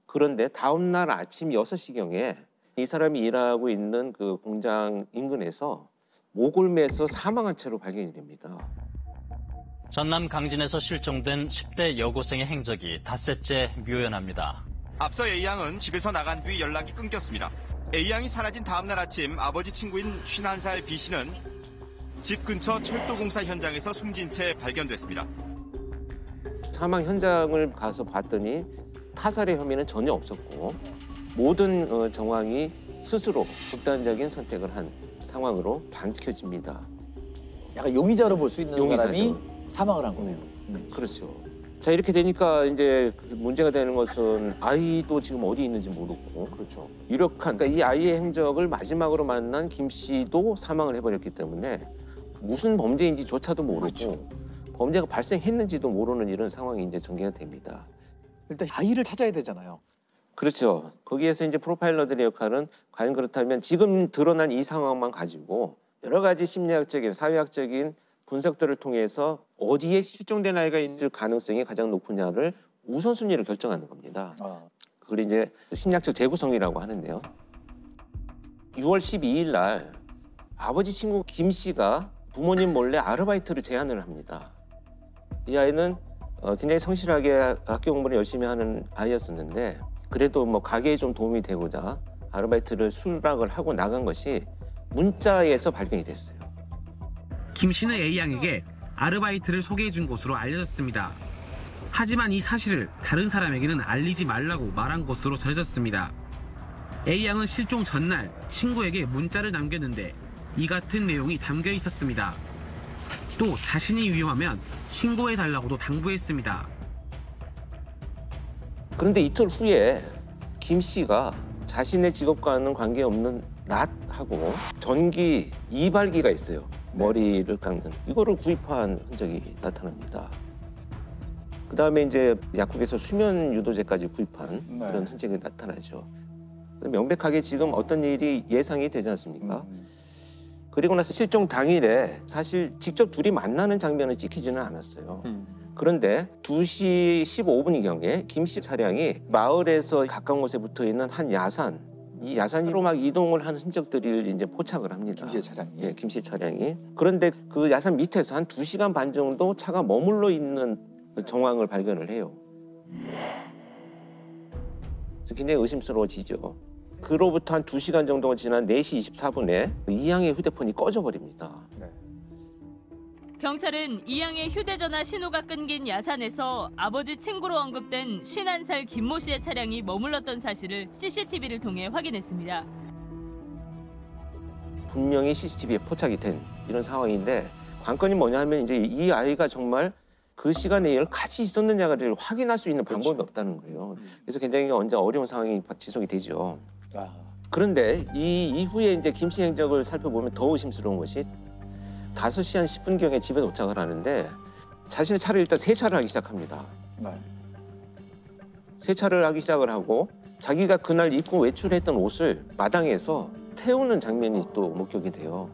그런데 다음 날 아침 6시경에 이 사람이 일하고 있는 그 공장 인근에서 목을 매서 사망한 채로 발견이 됩니다. 전남 강진에서 실종된 10대 여고생의 행적이 닷새째 묘연합니다. 앞서 A양은 집에서 나간 뒤 연락이 끊겼습니다. A양이 사라진 다음 날 아침 아버지 친구인 51살 B씨는 집 근처 철도공사 현장에서 숨진 채 발견됐습니다. 사망 현장을 가서 봤더니 타살의 혐의는 전혀 없었고 모든 정황이 스스로 극단적인 선택을 한 상황으로 밝혀집니다. 약간 용의자로 볼 수 있는 용의자죠. 사람이 사망을 한 거네요. 그렇죠. 자, 이렇게 되니까 이제 문제가 되는 것은 아이도 지금 어디 있는지 모르고 그렇죠. 유력한 그러니까 이 아이의 행적을 마지막으로 만난 김 씨도 사망을 해버렸기 때문에 무슨 범죄인지조차도 모르고 그렇죠. 범죄가 발생했는지도 모르는 이런 상황이 이제 전개가 됩니다. 일단 아이를 찾아야 되잖아요. 그렇죠. 거기에서 이제 프로파일러들의 역할은 과연 그렇다면 지금 드러난 이 상황만 가지고 여러 가지 심리학적인, 사회학적인 분석들을 통해서 어디에 실종된 아이가 있을 가능성이 가장 높으냐를 우선순위를 결정하는 겁니다. 그걸 이제 심리학적 재구성이라고 하는데요. 6월 12일 날 아버지 친구 김 씨가 부모님 몰래 아르바이트를 제안을 합니다. 이 아이는 굉장히 성실하게 학교 공부를 열심히 하는 아이였었는데 그래도 뭐 가게에 좀 도움이 되고자 아르바이트를 수락을 하고 나간 것이 문자에서 발견이 됐어요. 김 씨는 A양에게 아르바이트를 소개해준 곳으로 알려졌습니다. 하지만 이 사실을 다른 사람에게는 알리지 말라고 말한 것으로 전해졌습니다. A양은 실종 전날 친구에게 문자를 남겼는데 이 같은 내용이 담겨 있었습니다. 또 자신이 위험하면 신고해달라고도 당부했습니다. 그런데 이틀 후에 김 씨가 자신의 직업과는 관계없는 낫하고 전기 이발기가 있어요. 머리를 깎는 이거를 구입한 흔적이 나타납니다. 그 다음에 이제 약국에서 수면 유도제까지 구입한 그런 흔적이 나타나죠. 명백하게 지금 어떤 일이 예상이 되지 않습니까? 그리고 나서 실종 당일에 사실 직접 둘이 만나는 장면은 찍히지는 않았어요. 그런데 2시 15분경에 김 씨 차량이 마을에서 가까운 곳에 붙어 있는 한 야산, 이 야산으로 막 이동을 하는 흔적들을 이제 포착을 합니다. 김 씨 차량이? 예, 김 씨 차량이. 그런데 그 야산 밑에서 한 2시간 반 정도 차가 머물러 있는 그 정황을 발견을 해요. 그래서 굉장히 의심스러워지죠. 그로부터 한 2시간 정도가 지난 4시 24분에 이양의 휴대폰이 꺼져버립니다. 경찰은 이양의 휴대전화 신호가 끊긴 야산에서 아버지 친구로 언급된 51살 김모 씨의 차량이 머물렀던 사실을 CCTV를 통해 확인했습니다. 분명히 CCTV에 포착이 된 이런 상황인데 관건이 뭐냐면 이제 이 아이가 정말 그 시간에 이걸 같이 있었느냐를 확인할 수 있는 방법이 없다는 거예요. 그래서 굉장히 언제 어려운 상황이 지속이 되죠. 그런데 이 이후에 이제 김 씨 행적을 살펴보면 더 의심스러운 것이 5시 한 10분경에 집에 도착을 하는데 자신의 차를 일단 세차를 하기 시작합니다. 세차를 하기 시작을 하고 자기가 그날 입고 외출했던 옷을 마당에서 태우는 장면이 또 목격이 돼요.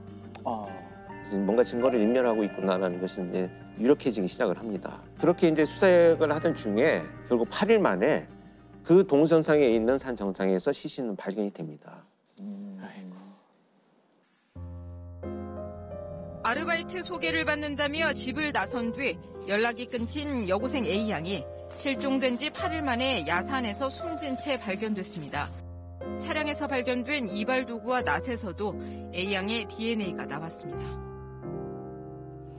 그래서 뭔가 증거를 인멸하고 있구나라는 것이 이제 유력해지기 시작을 합니다. 그렇게 이제 수색을 하던 중에 결국 8일 만에 그 동선상에 있는 산 정상에서 시신은 발견이 됩니다. 아르바이트 소개를 받는다며 집을 나선 뒤 연락이 끊긴 여고생 A양이 실종된 지 8일 만에 야산에서 숨진 채 발견됐습니다. 차량에서 발견된 이발 도구와 낫에서도 A양의 DNA가 나왔습니다.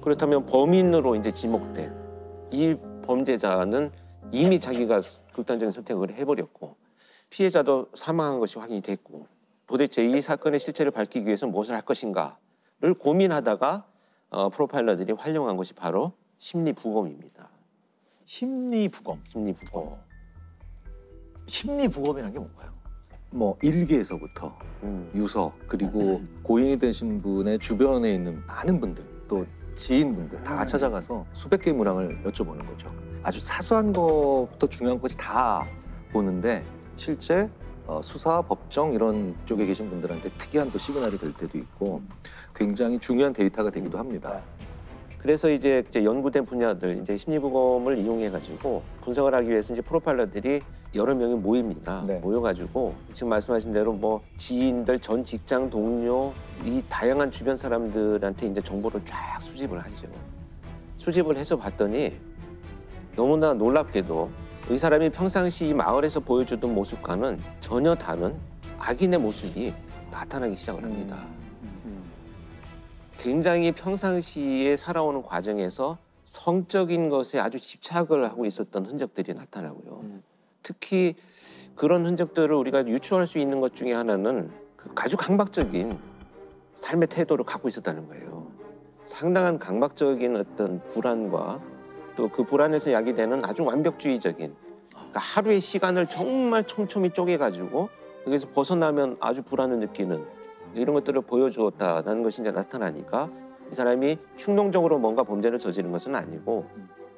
그렇다면 범인으로 이제 지목된 이 범죄자는 이미 자기가 극단적인 선택을 해버렸고 피해자도 사망한 것이 확인이 됐고 도대체 이 사건의 실체를 밝히기 위해서 무엇을 할 것인가를 고민하다가 프로파일러들이 활용한 것이 바로 심리부검입니다. 심리부검. 심리부검이라는 게 뭔가요? 뭐 일기에서부터 유서 그리고 고인이 되신 분의 주변에 있는 많은 분들 또 지인분들 다 찾아가서 수백 개의 문항을 여쭤보는 거죠. 아주 사소한 것부터 중요한 것이 다 보는데 실제 수사, 법정 이런 쪽에 계신 분들한테 특이한 또 시그널이 될 때도 있고 굉장히 중요한 데이터가 되기도 합니다. 그래서 이제 연구된 분야들 이제 심리부검을 이용해가지고 분석을 하기 위해서 이제 프로파일러들이 여러 명이 모입니다. 모여가지고 지금 말씀하신 대로 뭐 지인들, 전 직장 동료 이 다양한 주변 사람들한테 이제 정보를 쫙 수집을 하죠. 수집을 해서 봤더니 너무나 놀랍게도 이 사람이 평상시 이 마을에서 보여주던 모습과는 전혀 다른 악인의 모습이 나타나기 시작을 합니다. 굉장히 평상시에 살아오는 과정에서 성적인 것에 아주 집착을 하고 있었던 흔적들이 나타나고요. 특히 그런 흔적들을 우리가 유추할 수 있는 것 중에 하나는 아주 강박적인 삶의 태도를 갖고 있었다는 거예요. 상당한 강박적인 어떤 불안과 또 그 불안에서 야기되는 아주 완벽주의적인 그러니까 하루의 시간을 정말 촘촘히 쪼개가지고 여기서 벗어나면 아주 불안을 느끼는 이런 것들을 보여주었다는 것이 이제 나타나니까 이 사람이 충동적으로 뭔가 범죄를 저지른 것은 아니고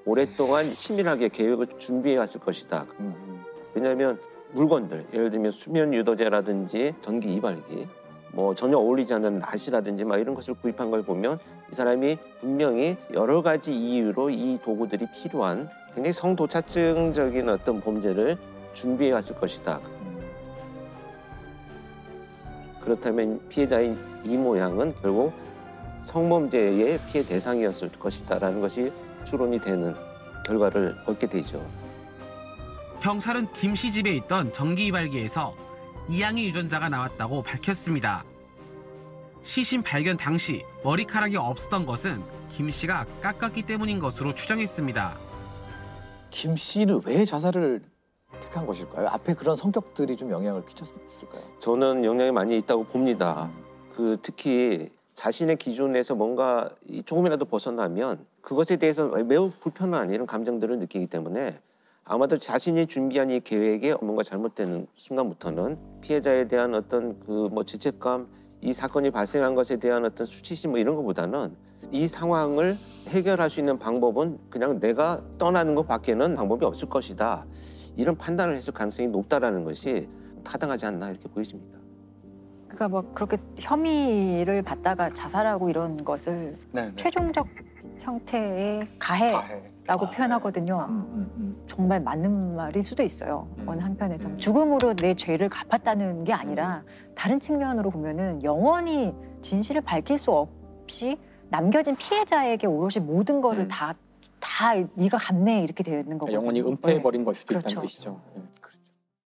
오랫동안 치밀하게 계획을 준비해 왔을 것이다. 왜냐하면 물건들, 예를 들면 수면 유도제라든지 전기 이발기, 뭐 전혀 어울리지 않는 낫이라든지 막 이런 것을 구입한 걸 보면 이 사람이 분명히 여러 가지 이유로 이 도구들이 필요한 굉장히 성도착증적인 어떤 범죄를 준비해 왔을 것이다. 그렇다면 피해자인 이 모양은 결국 성범죄의 피해 대상이었을 것이다라는 것이 추론이 되는 결과를 얻게 되죠. 경찰은 김 씨 집에 있던 전기 이발기에서 이양의 유전자가 나왔다고 밝혔습니다. 시신 발견 당시 머리카락이 없었던 것은 김 씨가 깎았기 때문인 것으로 추정했습니다. 김 씨는 왜 자살을 택한 것일까요? 앞에 그런 성격들이 좀 영향을 끼쳤을까요? 저는 영향이 많이 있다고 봅니다. 특히 자신의 기준에서 뭔가 조금이라도 벗어나면 그것에 대해서 매우 불편한 이런 감정들을 느끼기 때문에 아마도 자신이 준비한 이 계획에 뭔가 잘못되는 순간부터는 피해자에 대한 어떤 죄책감, 이 사건이 발생한 것에 대한 어떤 수치심 뭐 이런 것보다는 이 상황을 해결할 수 있는 방법은 그냥 내가 떠나는 것밖에는 방법이 없을 것이다. 이런 판단을 했을 가능성이 높다라는 것이 타당하지 않나 이렇게 보여집니다. 그러니까 뭐 그렇게 혐의를 받다가 자살하고 이런 것을 최종적 형태의 가해라고 표현하거든요. 정말 맞는 말일 수도 있어요. 어느 한편에서 죽음으로 내 죄를 갚았다는 게 아니라 다른 측면으로 보면은 영원히 진실을 밝힐 수 없이 남겨진 피해자에게 오롯이 모든 거를 다 네가 갚네 이렇게 되는 거거든요. 영원히 은폐해버린 걸 수도 그렇죠. 있다는 뜻이죠.